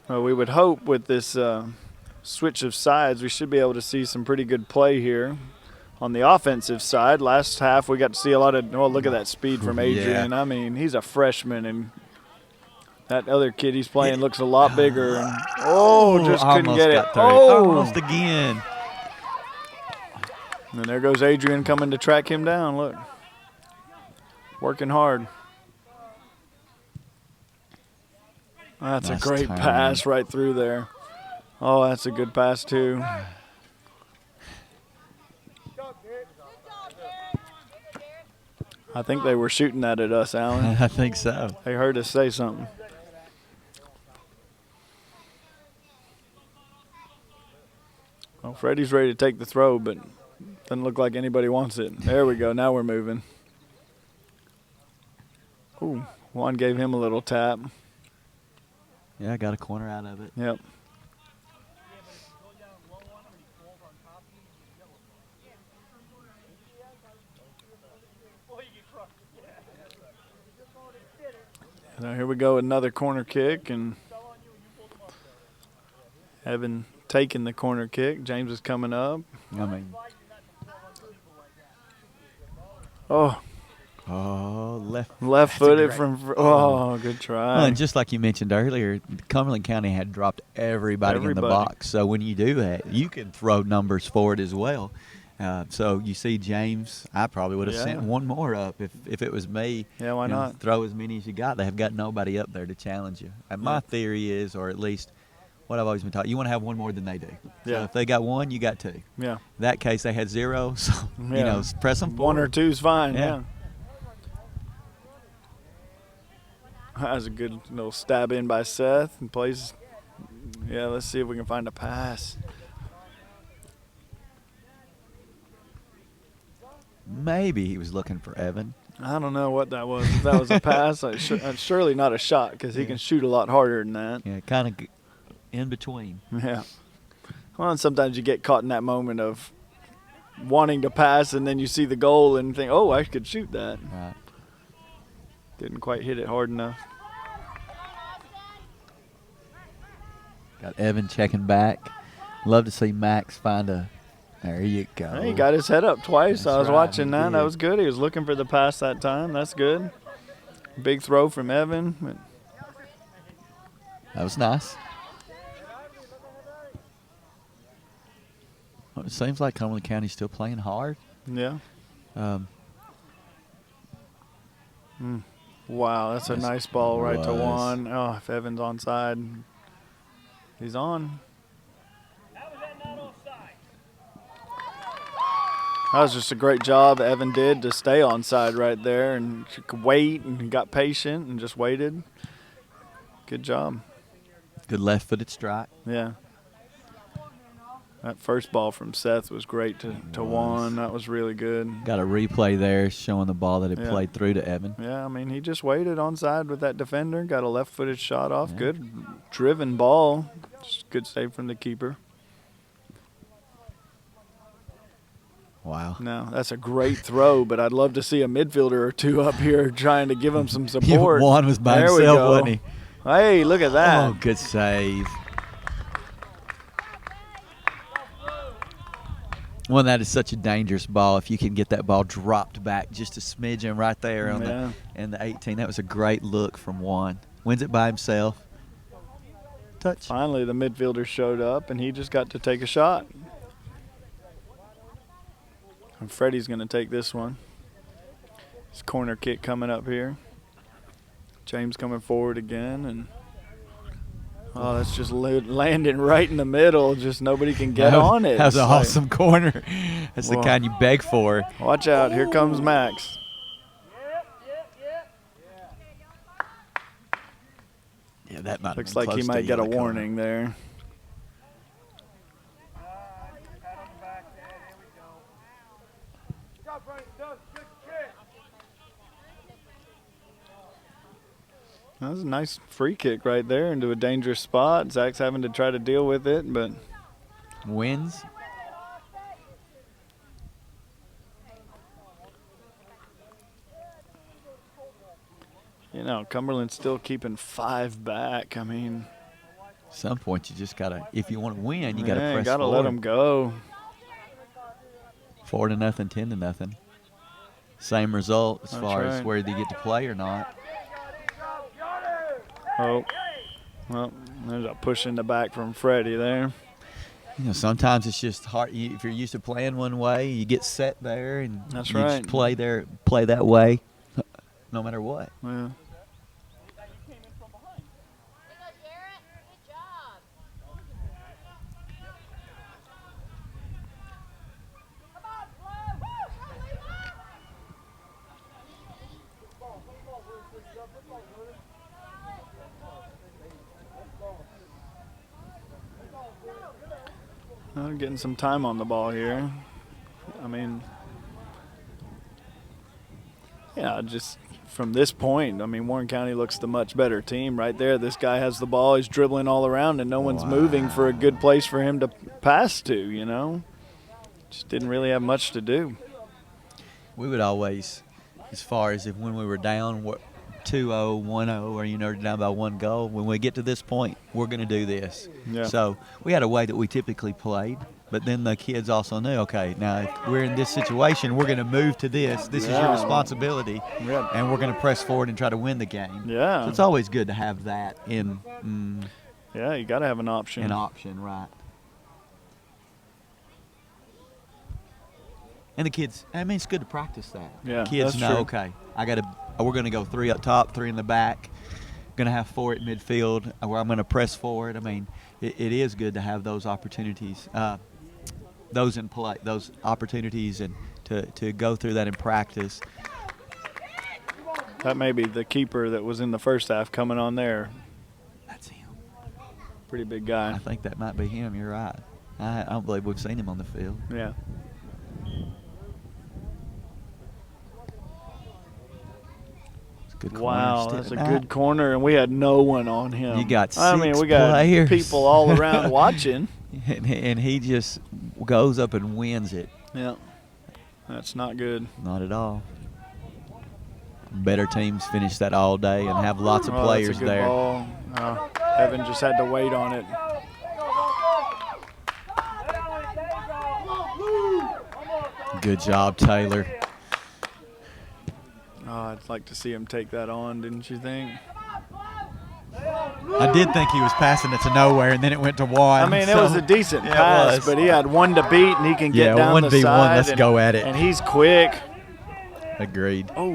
[SPEAKER 2] Well, we would hope with this switch of sides, we should be able to see some pretty good play here. On the offensive side, last half we got to see a lot of, oh, look at that speed from Adrian.
[SPEAKER 1] Yeah.
[SPEAKER 2] I mean, he's a freshman, and that other kid he's playing looks a lot bigger. And, just couldn't get it.
[SPEAKER 1] Almost again.
[SPEAKER 2] And there goes Adrian coming to track him down. Look, working hard. That's
[SPEAKER 1] Nice
[SPEAKER 2] a great
[SPEAKER 1] turn.
[SPEAKER 2] pass right through there. Oh, that's a good pass too. I think they were shooting that at us, Alan.
[SPEAKER 1] I think so.
[SPEAKER 2] They heard us say something. Well, Freddie's ready to take the throw, but doesn't look like anybody wants it. There we go. Now we're moving. Ooh, Juan gave him a little tap.
[SPEAKER 1] Yeah, I got a corner out of it.
[SPEAKER 2] Yep. Now here we go, another corner kick, and Evan taking the corner kick. James is coming up.
[SPEAKER 1] I mean,
[SPEAKER 2] Oh,
[SPEAKER 1] left
[SPEAKER 2] footed
[SPEAKER 1] great-
[SPEAKER 2] from. Oh, good try.
[SPEAKER 1] Well, and just like you mentioned earlier, Cumberland County had dropped everybody in the
[SPEAKER 2] Everybody.
[SPEAKER 1] box. So when you do that, you can throw numbers forward as well. So you see James, I probably would have
[SPEAKER 2] Yeah.
[SPEAKER 1] sent one more up if it was me.
[SPEAKER 2] Yeah, why
[SPEAKER 1] You know,
[SPEAKER 2] not?
[SPEAKER 1] Throw as many as you got. They have got nobody up there to challenge you. And my theory is, or at least what I've always been taught, you want to have one more than they do.
[SPEAKER 2] Yeah.
[SPEAKER 1] So if they got one, you got two.
[SPEAKER 2] Yeah.
[SPEAKER 1] In that case, they had zero. So,
[SPEAKER 2] Yeah.
[SPEAKER 1] you know, press them
[SPEAKER 2] One or
[SPEAKER 1] forward.
[SPEAKER 2] two's fine.
[SPEAKER 1] Yeah.
[SPEAKER 2] Yeah. That was a good little stab in by Seth and plays. Yeah, let's see if we can find a pass.
[SPEAKER 1] Maybe he was looking for Evan.
[SPEAKER 2] I don't know what that was. If that was a pass, surely not a shot because he can shoot a lot harder than that.
[SPEAKER 1] Yeah, kind of in between.
[SPEAKER 2] Yeah. Well, and sometimes you get caught in that moment of wanting to pass and then you see the goal and think, oh, I could shoot that.
[SPEAKER 1] Right.
[SPEAKER 2] Didn't quite hit it hard enough.
[SPEAKER 1] Got Evan checking back. Love to see Max find a. There you go.
[SPEAKER 2] He got his head up twice.
[SPEAKER 1] That's
[SPEAKER 2] I was
[SPEAKER 1] right,
[SPEAKER 2] watching
[SPEAKER 1] he
[SPEAKER 2] that.
[SPEAKER 1] did.
[SPEAKER 2] That was good. He was looking for the pass that time. That's good. Big throw from Evan.
[SPEAKER 1] That was nice. Well, it seems like Cumberland County's still playing hard.
[SPEAKER 2] Yeah.
[SPEAKER 1] Um,
[SPEAKER 2] Wow, that's a
[SPEAKER 1] Yes,
[SPEAKER 2] nice ball right to
[SPEAKER 1] was.
[SPEAKER 2] Juan. Oh, if Evan's onside, he's on. That was just a great job Evan did to stay onside right there and wait and he got patient and just waited. Good job.
[SPEAKER 1] good left-footed strike.
[SPEAKER 2] Yeah. That first ball from Seth was great to Juan. That was really good.
[SPEAKER 1] Got a replay there showing the ball that it
[SPEAKER 2] Yeah.
[SPEAKER 1] played through to Evan.
[SPEAKER 2] Yeah, I mean, he just waited onside with that defender. Got a left-footed shot off.
[SPEAKER 1] Yeah.
[SPEAKER 2] Good driven ball. Just good save from the keeper.
[SPEAKER 1] Wow.
[SPEAKER 2] No, that's a great throw, but I'd love to see a midfielder or two up here trying to give him some
[SPEAKER 1] Yeah,
[SPEAKER 2] support.
[SPEAKER 1] Juan was by
[SPEAKER 2] There we
[SPEAKER 1] himself,
[SPEAKER 2] go.
[SPEAKER 1] wasn't he?
[SPEAKER 2] Hey, look at that.
[SPEAKER 1] Oh, good save. Well, that is such a dangerous ball. If you can get that ball dropped back just a smidgen right there on
[SPEAKER 2] Yeah.
[SPEAKER 1] the 18, that was a great look from Juan. Wins it by himself. Touch.
[SPEAKER 2] Finally, the midfielder showed up, and he just got to take a shot. And Freddie's going to take this one. His corner kick coming up here. James coming forward again, and Oh, that's just landing right in the middle. Just nobody can get on it.
[SPEAKER 1] That's an
[SPEAKER 2] It's like,
[SPEAKER 1] awesome corner. That's the kind you beg for.
[SPEAKER 2] watch out. Here comes Max.
[SPEAKER 1] Yeah, that might
[SPEAKER 2] Looks like he might get a warning there. That was a nice free kick right there into a dangerous spot. Zach's having to try to deal with it, but
[SPEAKER 1] Wins.
[SPEAKER 2] you know, Cumberland's still keeping 5 back. I mean,
[SPEAKER 1] At some point, you just gotta. If you want to win, you gotta
[SPEAKER 2] yeah,
[SPEAKER 1] press
[SPEAKER 2] gotta
[SPEAKER 1] forward.
[SPEAKER 2] let them go.
[SPEAKER 1] 4-0, 10-0. Same result as
[SPEAKER 2] That's
[SPEAKER 1] far as
[SPEAKER 2] right.
[SPEAKER 1] whether you get to play or not.
[SPEAKER 2] Oh, well, there's a push in the back from Freddie there.
[SPEAKER 1] You know, sometimes it's just hard. If you're used to playing one way, you get set there, and
[SPEAKER 2] That's
[SPEAKER 1] you
[SPEAKER 2] right.
[SPEAKER 1] just play that way, no matter what.
[SPEAKER 2] Yeah. Getting some time on the ball here. I mean, yeah, just from this point, I mean, Warren County looks the much better team right there. This guy has the ball. He's dribbling all around, and no one's moving for a good place for him to pass to, you know. Just didn't really have much to do.
[SPEAKER 1] We would always, as far as when we were down 2-0, 1-0, or, you know, down by 1 goal, when we get to this point, we're going to do this.
[SPEAKER 2] Yeah.
[SPEAKER 1] So we had a way that we typically played, but then the kids also knew, okay, now if we're in this situation, we're going to move to this. This is your responsibility, and we're going to press forward and try to win the game.
[SPEAKER 2] Yeah.
[SPEAKER 1] So it's always good to have that in
[SPEAKER 2] Yeah, you got to have an option.
[SPEAKER 1] right. And the kids, I mean, it's good to practice that.
[SPEAKER 2] Yeah,
[SPEAKER 1] Kids
[SPEAKER 2] that's
[SPEAKER 1] know,
[SPEAKER 2] true.
[SPEAKER 1] okay, we're going to go 3 up top, 3 in the back. Going to have 4 at midfield, where I'm going to press forward. I mean, it is good to have those opportunities, those opportunities, and to go through that in practice.
[SPEAKER 2] That may be the keeper that was in the first half coming on there.
[SPEAKER 1] That's him.
[SPEAKER 2] Pretty big guy.
[SPEAKER 1] I think that might be him. You're right. I don't believe we've seen him on the field.
[SPEAKER 2] Yeah.
[SPEAKER 1] Good corner,
[SPEAKER 2] Wow,
[SPEAKER 1] still
[SPEAKER 2] that's a
[SPEAKER 1] at
[SPEAKER 2] good
[SPEAKER 1] that.
[SPEAKER 2] corner, and we had no one on him.
[SPEAKER 1] You got
[SPEAKER 2] I mean,
[SPEAKER 1] 6
[SPEAKER 2] we got
[SPEAKER 1] players.
[SPEAKER 2] people all around watching.
[SPEAKER 1] And he just goes up and wins it.
[SPEAKER 2] Yeah, that's not good.
[SPEAKER 1] Not at all. Better teams finish that all day and have lots of
[SPEAKER 2] Oh,
[SPEAKER 1] players
[SPEAKER 2] that's a good
[SPEAKER 1] there.
[SPEAKER 2] ball. Evan just had to wait on it.
[SPEAKER 1] Good job, Taylor.
[SPEAKER 2] Oh, I'd like to see him take that on, didn't you think?
[SPEAKER 1] I did think he was passing it to nowhere, and then it went to one.
[SPEAKER 2] I mean, it was a decent
[SPEAKER 1] Yeah, it
[SPEAKER 2] pass,
[SPEAKER 1] was.
[SPEAKER 2] but he had one to beat, and he can get down
[SPEAKER 1] 1v1,
[SPEAKER 2] the side.
[SPEAKER 1] let's go at it.
[SPEAKER 2] And he's quick.
[SPEAKER 1] Agreed.
[SPEAKER 2] Oh.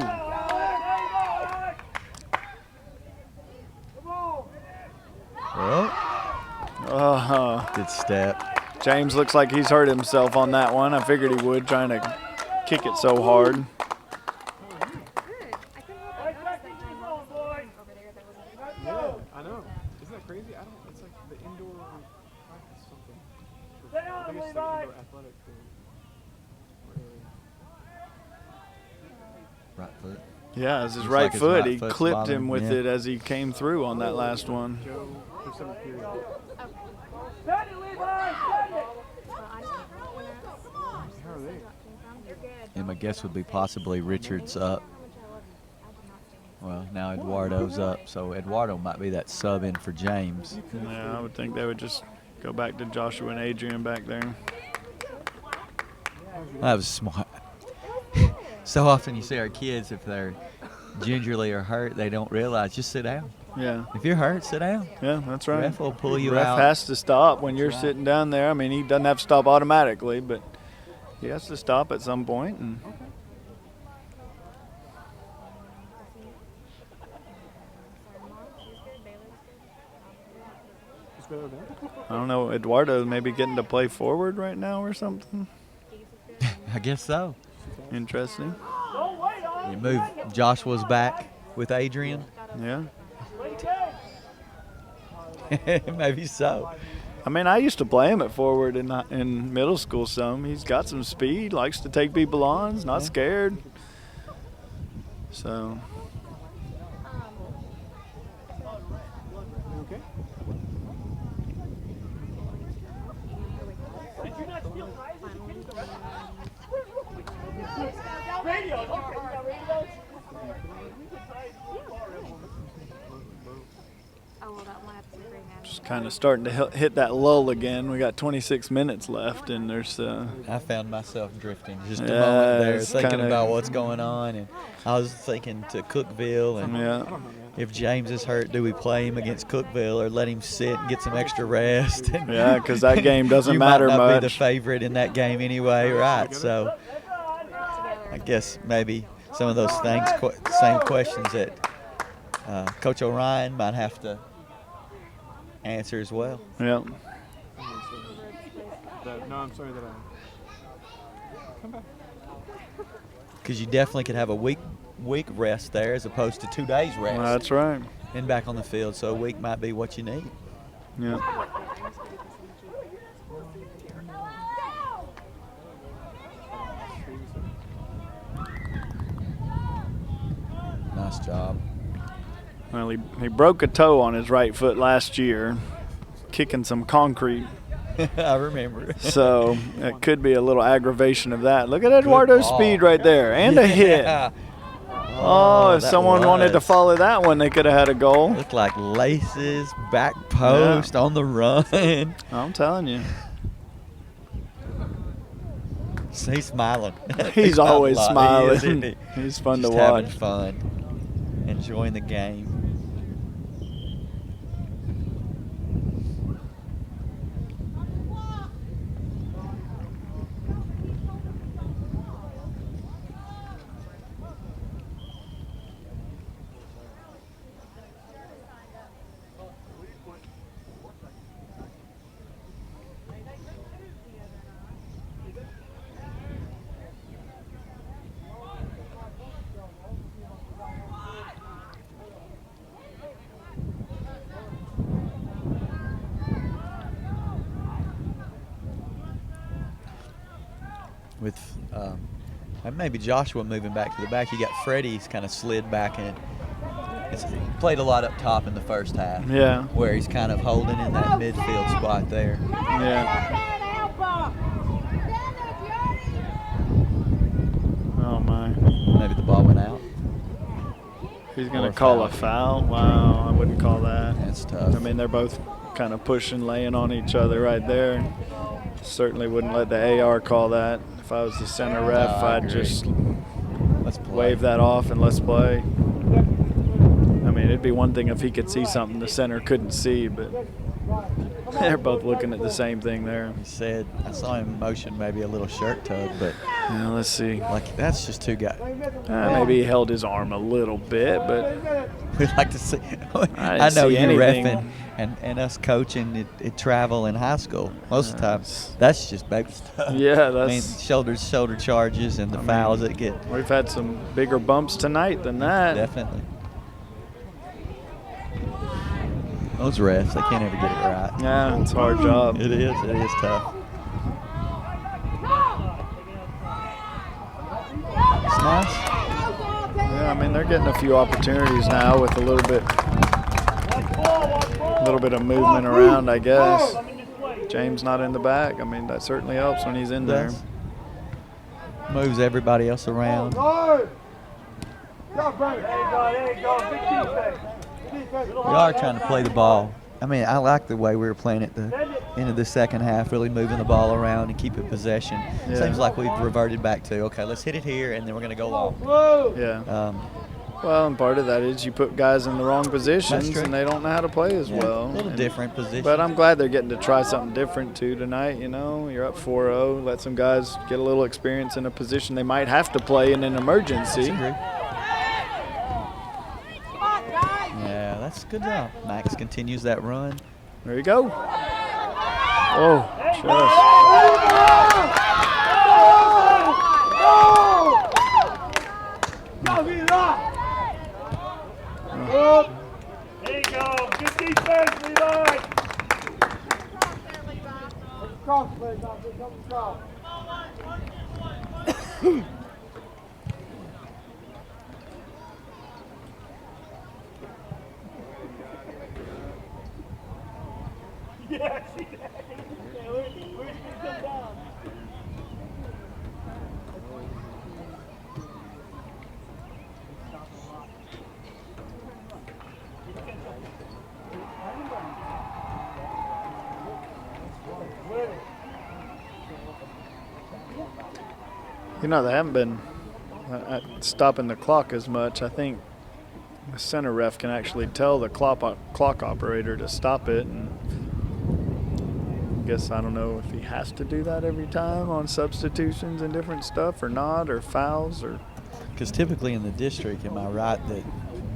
[SPEAKER 1] Good step.
[SPEAKER 2] James looks like he's hurt himself on that one. I figured he would, trying to kick it so hard.
[SPEAKER 5] I know. Isn't that crazy? It's like the indoor practice something. I think it's like indoor athletic thing.
[SPEAKER 1] Right foot.
[SPEAKER 2] Yeah, it's his
[SPEAKER 1] Looks
[SPEAKER 2] right
[SPEAKER 1] like his
[SPEAKER 2] foot.
[SPEAKER 1] right
[SPEAKER 2] He
[SPEAKER 1] foot's
[SPEAKER 2] clipped
[SPEAKER 1] bothering
[SPEAKER 2] him
[SPEAKER 1] him,
[SPEAKER 2] with
[SPEAKER 1] yeah.
[SPEAKER 2] it as he came through on that last one.
[SPEAKER 5] Joe, for some period.
[SPEAKER 3] Send it, Levi! Send it!
[SPEAKER 5] How are they?
[SPEAKER 1] And my guess would be possibly Richard's up. Well, now Eduardo's up, so Eduardo might be that sub in for James.
[SPEAKER 2] Yeah, I would think they would just go back to Joshua and Adrian back there.
[SPEAKER 1] That was smart. So often you see our kids, if they're gingerly or hurt, they don't realize, just sit down.
[SPEAKER 2] Yeah,
[SPEAKER 1] If you're hurt, sit down.
[SPEAKER 2] yeah, that's right.
[SPEAKER 1] Ref will pull you
[SPEAKER 2] Ref
[SPEAKER 1] out.
[SPEAKER 2] has to stop when you're sitting down there. I mean, he doesn't have to stop automatically, but he has to stop at some point. And
[SPEAKER 5] their event.
[SPEAKER 2] I don't know. Eduardo maybe getting to play forward right now or something.
[SPEAKER 1] I guess so.
[SPEAKER 2] Interesting.
[SPEAKER 1] You move Joshua's back with Adrian.
[SPEAKER 2] Yeah.
[SPEAKER 1] Maybe so.
[SPEAKER 2] I mean, I used to play him at forward in middle school some. He's got some speed, likes to take people on, he's not scared. So.
[SPEAKER 5] Okay.
[SPEAKER 2] Just kind of starting to hit that lull again. We got 26 minutes left, and there's.
[SPEAKER 1] I found myself drifting just a
[SPEAKER 2] Yeah,
[SPEAKER 1] moment there,
[SPEAKER 2] it's
[SPEAKER 1] thinking
[SPEAKER 2] kinda-
[SPEAKER 1] about what's going on, and I was thinking to Cookville, and
[SPEAKER 2] Yeah.
[SPEAKER 1] if James is hurt, do we play him against Cookville or let him sit and get some extra rest?
[SPEAKER 2] Yeah, because that game doesn't
[SPEAKER 1] you
[SPEAKER 2] matter
[SPEAKER 1] might not
[SPEAKER 2] much.
[SPEAKER 1] be the favorite in that game anyway, right? So I guess maybe some of those things, same questions that Coach O'Ryan might have to answer as well.
[SPEAKER 2] Yeah.
[SPEAKER 5] No, I'm sorry that I. Come back.
[SPEAKER 1] Because you definitely could have a week rest there as opposed to 2 days rest.
[SPEAKER 2] Well, that's right.
[SPEAKER 1] And back on the field, so a week might be what you need.
[SPEAKER 2] Yeah.
[SPEAKER 1] Nice job.
[SPEAKER 2] Well, he broke a toe on his right foot last year, kicking some concrete.
[SPEAKER 1] I remember.
[SPEAKER 2] So it could be a little aggravation of that. Look at Eduardo's
[SPEAKER 1] ball.
[SPEAKER 2] speed right there, and a hit.
[SPEAKER 1] Yeah.
[SPEAKER 2] Oh, if
[SPEAKER 1] that
[SPEAKER 2] someone wanted to
[SPEAKER 1] was.
[SPEAKER 2] follow that one, they could have had a goal.
[SPEAKER 1] Looked like laces, back post on the run.
[SPEAKER 2] I'm telling you.
[SPEAKER 1] He's smiling.
[SPEAKER 2] He's always
[SPEAKER 1] smiling. He is,
[SPEAKER 2] smiling.
[SPEAKER 1] isn't he?
[SPEAKER 2] He's fun
[SPEAKER 1] Just
[SPEAKER 2] to
[SPEAKER 1] having
[SPEAKER 2] watch.
[SPEAKER 1] fun, enjoying the game. With and maybe Joshua moving back to the back, you got Freddie's kind of slid back and it's played a lot up top in the first half.
[SPEAKER 2] Yeah.
[SPEAKER 1] Where he's kind of holding in that midfield spot there.
[SPEAKER 2] Yeah. Oh, my.
[SPEAKER 1] Maybe the ball went out.
[SPEAKER 2] He's going
[SPEAKER 1] Or
[SPEAKER 2] to call
[SPEAKER 1] foul.
[SPEAKER 2] a foul? Wow, I wouldn't call that.
[SPEAKER 1] That's tough.
[SPEAKER 2] I mean, they're both kind of pushing, laying on each other right there. Certainly wouldn't let the AR call that. If I was the center ref,
[SPEAKER 1] No, I
[SPEAKER 2] I'd
[SPEAKER 1] agree.
[SPEAKER 2] just
[SPEAKER 1] Let's play.
[SPEAKER 2] wave that off and let's play. I mean, it'd be one thing if he could see something the center couldn't see, but they're both looking at the same thing there.
[SPEAKER 1] He said, I saw him motion maybe a little shirt tug, but
[SPEAKER 2] Yeah, let's see.
[SPEAKER 1] like that's just two guys.
[SPEAKER 2] Maybe he held his arm a little bit, but
[SPEAKER 1] We'd like to see. I
[SPEAKER 2] didn't
[SPEAKER 1] know
[SPEAKER 2] see
[SPEAKER 1] you
[SPEAKER 2] anything.
[SPEAKER 1] reffing and us coaching at travel in high school. Most of the time,
[SPEAKER 2] Yes.
[SPEAKER 1] that's just baby stuff.
[SPEAKER 2] Yeah,
[SPEAKER 1] I mean,
[SPEAKER 2] that's.
[SPEAKER 1] shoulder charges and the fouls that get
[SPEAKER 2] We've had some bigger bumps tonight than that.
[SPEAKER 1] definitely. Those refs, they can't ever get it right.
[SPEAKER 2] Yeah, it's a hard job.
[SPEAKER 1] It is tough. It's nice.
[SPEAKER 2] Yeah, I mean they're getting a few opportunities now with a little bit of movement around, I guess. James not in the back. I mean that certainly helps when he's in there.
[SPEAKER 1] Does. Moves everybody else around. We are trying to play the ball. I mean, I like the way we were playing at the end of the second half, really moving the ball around and keeping possession.
[SPEAKER 2] Yeah.
[SPEAKER 1] Seems like we've reverted back to, okay, let's hit it here, and then we're going to go long.
[SPEAKER 2] Yeah. Well, and part of that is you put guys in the wrong positions
[SPEAKER 1] true.
[SPEAKER 2] and they don't know how to play as
[SPEAKER 1] Yeah,
[SPEAKER 2] well.
[SPEAKER 1] a little
[SPEAKER 2] And-
[SPEAKER 1] different position.
[SPEAKER 2] But I'm glad they're getting to try something different too tonight. You know, you're up 4-0. Let some guys get a little experience in a position they might have to play in an emergency.
[SPEAKER 1] Disagree. Yeah, that's a good job. Max continues that run.
[SPEAKER 2] There you go. Oh, just.
[SPEAKER 3] There you go. Good defense, Levi. Cross, please. Cross. Yeah, see that? Yeah, where's he gonna come down?
[SPEAKER 2] You know, they haven't been stopping the clock as much. I think the center ref can actually tell the clock operator to stop it. And I guess I don't know if he has to do that every time on substitutions and different stuff or not, or fouls or.
[SPEAKER 1] Because typically in the district, am I right,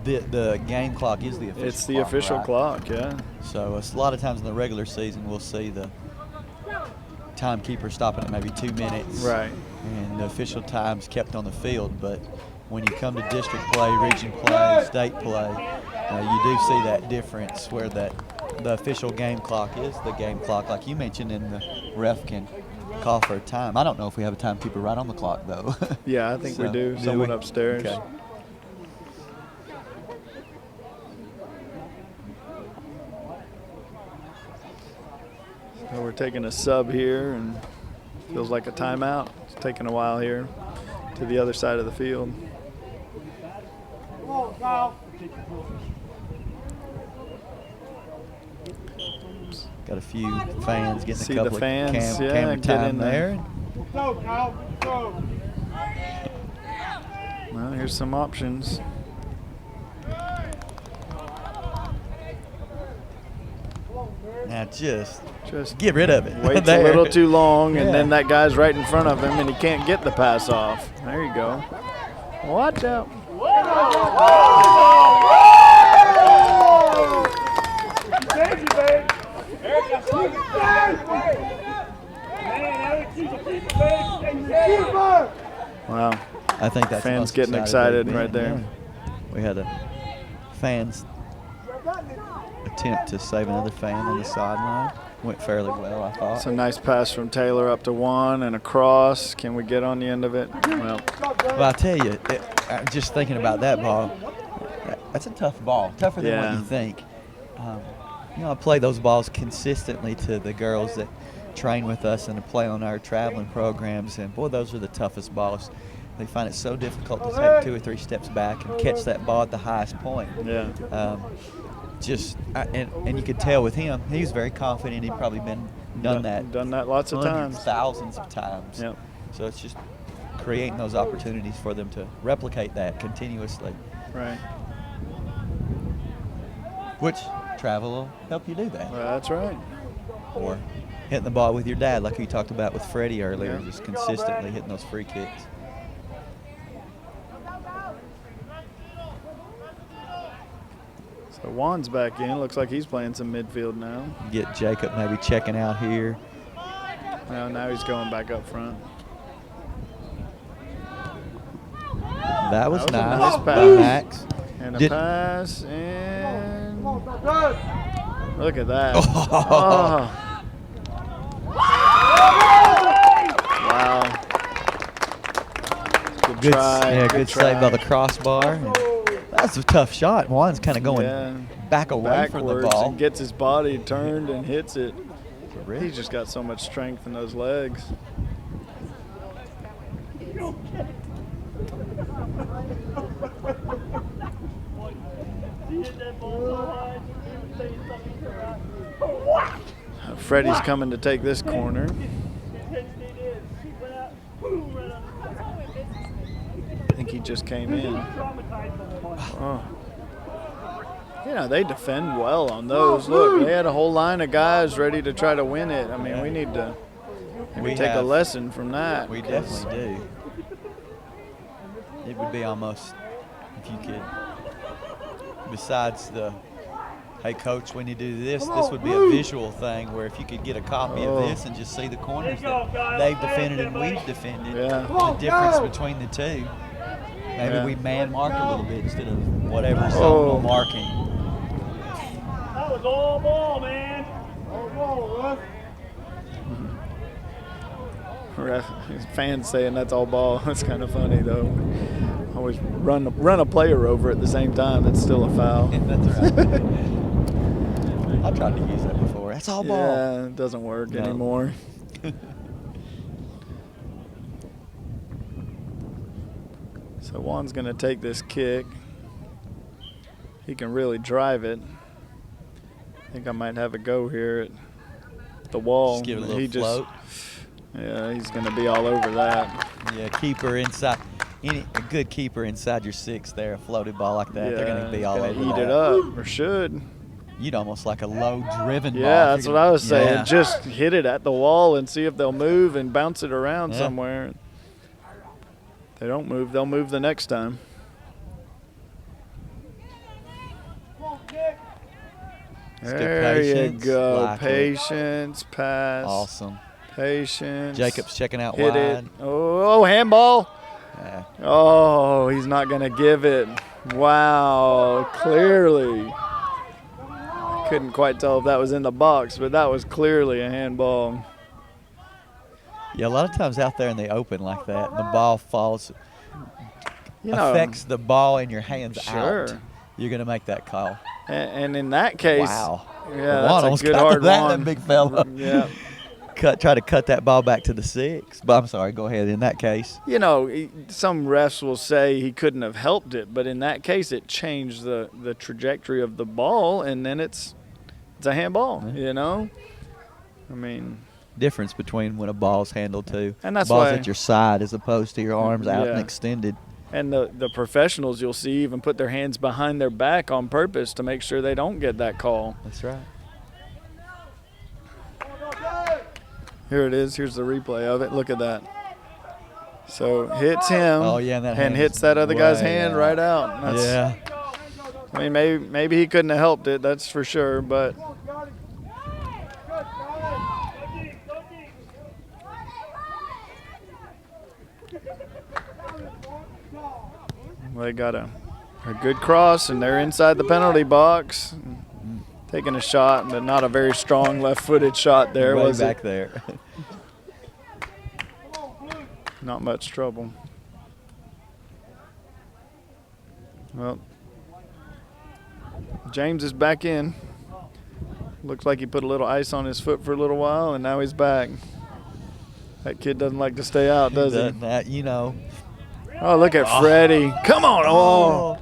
[SPEAKER 1] that the game clock is the official clock?
[SPEAKER 2] It's the official
[SPEAKER 1] right?
[SPEAKER 2] clock, yeah.
[SPEAKER 1] So it's a lot of times in the regular season, we'll see the timekeeper stopping at maybe 2 minutes.
[SPEAKER 2] Right.
[SPEAKER 1] And the official time's kept on the field. But when you come to district play, region play, state play, you do see that difference where the official game clock is the game clock, like you mentioned, and the ref can call for a time. I don't know if we have a timekeeper right on the clock, though.
[SPEAKER 2] Yeah, I think we
[SPEAKER 1] So,
[SPEAKER 2] do.
[SPEAKER 1] do
[SPEAKER 2] Someone
[SPEAKER 1] we?
[SPEAKER 2] upstairs.
[SPEAKER 1] Okay.
[SPEAKER 2] So we're taking a sub here, and feels like a timeout. It's taking a while here to the other side of the field.
[SPEAKER 3] Come on, Kyle.
[SPEAKER 1] Got a few fans getting
[SPEAKER 2] See
[SPEAKER 1] a couple
[SPEAKER 2] the fans,
[SPEAKER 1] of
[SPEAKER 2] yeah,
[SPEAKER 1] camera
[SPEAKER 2] get
[SPEAKER 1] time
[SPEAKER 2] in there.
[SPEAKER 1] there.
[SPEAKER 3] Go, Kyle. Go.
[SPEAKER 2] Well, here's some options.
[SPEAKER 1] Now just
[SPEAKER 2] Just
[SPEAKER 1] get rid of it.
[SPEAKER 2] waits a
[SPEAKER 1] There.
[SPEAKER 2] little too long, and
[SPEAKER 1] Yeah.
[SPEAKER 2] then that guy's right in front of him, and he can't get the pass off. There you go. Watch out.
[SPEAKER 3] Thank you, babe. Eric, that's good. Man, Eric, you can keep it, babe.
[SPEAKER 2] Wow.
[SPEAKER 1] I think that's the
[SPEAKER 2] Fans
[SPEAKER 1] most
[SPEAKER 2] getting
[SPEAKER 1] excited
[SPEAKER 2] excited
[SPEAKER 1] they've
[SPEAKER 2] right
[SPEAKER 1] been,
[SPEAKER 2] there.
[SPEAKER 1] yeah. We had a fans attempt to save another fan on the sideline. Went fairly well, I thought.
[SPEAKER 2] It's a nice pass from Taylor up to one and across. Can we get on the end of it? Well,
[SPEAKER 1] Well, I tell you, just thinking about that ball, that's a tough ball, tougher than what
[SPEAKER 2] Yeah.
[SPEAKER 1] you think. I play those balls consistently to the girls that train with us and to play on our traveling programs, and boy, those are the toughest balls. They find it so difficult to take 2 or 3 steps back and catch that ball at the highest point.
[SPEAKER 2] yeah.
[SPEAKER 1] And you could tell with him, he was very confident. He'd probably done that
[SPEAKER 2] lots of
[SPEAKER 1] hundreds,
[SPEAKER 2] times.
[SPEAKER 1] thousands of times.
[SPEAKER 2] Yep.
[SPEAKER 1] So it's just creating those opportunities for them to replicate that continuously,
[SPEAKER 2] Right.
[SPEAKER 1] which travel will help you do that.
[SPEAKER 2] Well, that's right.
[SPEAKER 1] Or hitting the ball with your dad, like we talked about with Freddie earlier,
[SPEAKER 2] Yeah.
[SPEAKER 1] just consistently hitting those free kicks.
[SPEAKER 2] So Juan's back in. Looks like he's playing some midfield now.
[SPEAKER 1] Get Jacob maybe checking out here.
[SPEAKER 2] Well, now he's going back up front.
[SPEAKER 1] That was
[SPEAKER 2] That was a
[SPEAKER 1] nice.
[SPEAKER 2] nice
[SPEAKER 1] by
[SPEAKER 2] pass.
[SPEAKER 1] Max.
[SPEAKER 2] And a
[SPEAKER 1] Did-
[SPEAKER 2] pass, and look at that.
[SPEAKER 1] Oh.
[SPEAKER 2] Wow.
[SPEAKER 1] Good,
[SPEAKER 2] try.
[SPEAKER 1] good save by the crossbar. And that's a tough shot. Juan's kind of going
[SPEAKER 2] Yeah.
[SPEAKER 1] back away from the
[SPEAKER 2] Backwards
[SPEAKER 1] ball.
[SPEAKER 2] and gets his body turned and hits it. He's just got so much strength in those legs. Freddie's coming to take this corner. I think he just came in. Oh. You know, they defend well on those. Look, they had a whole line of guys ready to try to win it. I mean, we need to maybe take a lesson from that.
[SPEAKER 1] We definitely do. It would be almost, if you could, besides the hey, Coach, when you do this, this would be a visual thing where if you could get a copy of this and just see the corners that they've defended and we've defended, the difference between the two. Maybe we man mark a little bit instead of whatever zonal marking.
[SPEAKER 3] That was all ball, man. All ball,
[SPEAKER 2] Ref, fans saying that's all ball. That's kind of funny though. Always run a player over at the same time. It's still a foul.
[SPEAKER 1] That's right. I tried to use that before. That's all ball.
[SPEAKER 2] Yeah, it doesn't work anymore. So Juan's going to take this kick. He can really drive it. I think I might have a go here at the wall.
[SPEAKER 1] Just give it a little float.
[SPEAKER 2] Yeah, he's going to be all over that.
[SPEAKER 1] Yeah, keeper inside. A good keeper inside your 6 there, a floated ball like that, they're going to be all over
[SPEAKER 2] eat
[SPEAKER 1] that.
[SPEAKER 2] it up, or should.
[SPEAKER 1] You'd almost like a low-driven ball.
[SPEAKER 2] Yeah, that's what I was saying. Just hit it at the wall and see if they'll move and bounce it around somewhere. If they don't move, they'll move the next time. There you go.
[SPEAKER 1] Like
[SPEAKER 2] Patience, pass.
[SPEAKER 1] Awesome.
[SPEAKER 2] Patience.
[SPEAKER 1] Jacob's checking out
[SPEAKER 2] hit
[SPEAKER 1] wide.
[SPEAKER 2] It. Oh, handball.
[SPEAKER 1] Yeah.
[SPEAKER 2] Oh, he's not going to give it. Wow, clearly. Couldn't quite tell if that was in the box, but that was clearly a handball.
[SPEAKER 1] Yeah, a lot of times out there in the open like that, and the ball falls, affects the ball in your hands out. You're going to make that call.
[SPEAKER 2] And in that case,
[SPEAKER 1] wow.
[SPEAKER 2] Yeah, that's a good hard
[SPEAKER 1] that big fella.
[SPEAKER 2] Yeah.
[SPEAKER 1] Try to cut that ball back to the 6. But I'm sorry, go ahead. In that case,
[SPEAKER 2] some refs will say he couldn't have helped it, but in that case, it changed the trajectory of the ball, and then it's a handball. I mean,
[SPEAKER 1] difference between when a ball's handled too.
[SPEAKER 2] And that's
[SPEAKER 1] ball's
[SPEAKER 2] why
[SPEAKER 1] at your side as opposed to your arms out and extended.
[SPEAKER 2] And the professionals you'll see even put their hands behind their back on purpose to make sure they don't get that call.
[SPEAKER 1] That's right.
[SPEAKER 2] Here it is. Here's the replay of it. Look at that. So hits him.
[SPEAKER 1] Oh, yeah,
[SPEAKER 2] and hits that other guy's hand right out.
[SPEAKER 1] Yeah.
[SPEAKER 2] I mean, maybe he couldn't have helped it. That's for sure. But they got a good cross, and they're inside the penalty box. Taking a shot, but not a very strong left-footed shot there, was it?
[SPEAKER 1] Back there.
[SPEAKER 2] Not much trouble. Well, James is back in. Looks like he put a little ice on his foot for a little while, and now he's back. That kid doesn't like to stay out, does he?
[SPEAKER 1] That,
[SPEAKER 2] Oh, look at Freddie. Come on. Oh.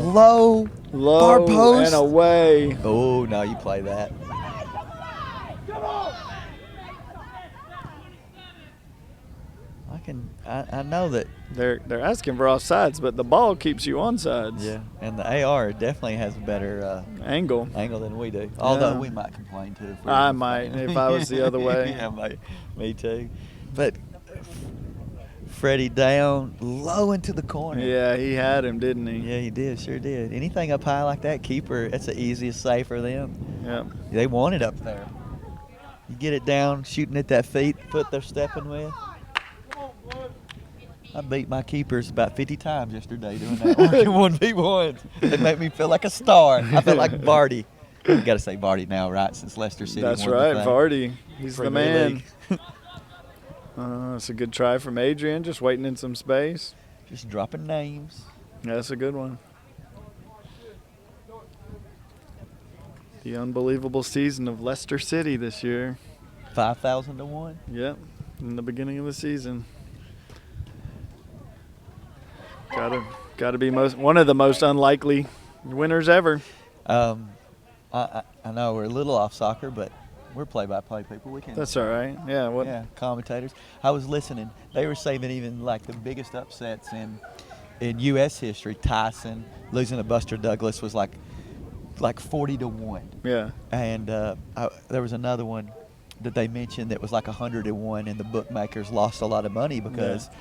[SPEAKER 2] Low
[SPEAKER 1] far post.
[SPEAKER 2] And away.
[SPEAKER 1] Oh, no, you play that. I know that
[SPEAKER 2] they're asking for offsides, but the ball keeps you onsides.
[SPEAKER 1] Yeah, and the AR definitely has a better
[SPEAKER 2] angle
[SPEAKER 1] than we do. Although we might complain too.
[SPEAKER 2] I might if I was the other way.
[SPEAKER 1] Yeah, me too. But Freddie down low into the corner.
[SPEAKER 2] Yeah, he had him, didn't he?
[SPEAKER 1] Yeah, he did. Sure did. Anything up high like that, keeper, that's the easiest save for them.
[SPEAKER 2] Yeah.
[SPEAKER 1] They want it up there. You get it down, shooting at that foot they're stepping with. I beat my keepers about 50 times yesterday doing that. Working 1v1s. They make me feel like a star. I feel like Vardy. You got to say Vardy now, right? Since Leicester City.
[SPEAKER 2] That's
[SPEAKER 1] won
[SPEAKER 2] right,
[SPEAKER 1] the thing.
[SPEAKER 2] Vardy. He's the man.
[SPEAKER 1] League.
[SPEAKER 2] It's a good try from Adrian, just waiting in some space.
[SPEAKER 1] Just dropping names.
[SPEAKER 2] Yeah, that's a good one. The unbelievable season of Leicester City this year.
[SPEAKER 1] 5,000 to 1.
[SPEAKER 2] Yep, in the beginning of the season. Got to be one of the most unlikely winners ever.
[SPEAKER 1] I know we're a little off soccer, but we're play-by-play people. We can.
[SPEAKER 2] That's all right. Yeah.
[SPEAKER 1] Yeah, commentators. I was listening. They were saying that even like the biggest upsets in U.S. history, Tyson losing to Buster Douglas was like 40 to 1.
[SPEAKER 2] Yeah.
[SPEAKER 1] And there was another one that they mentioned that was like 100 to 1, and the bookmakers lost a lot of money because. Yeah.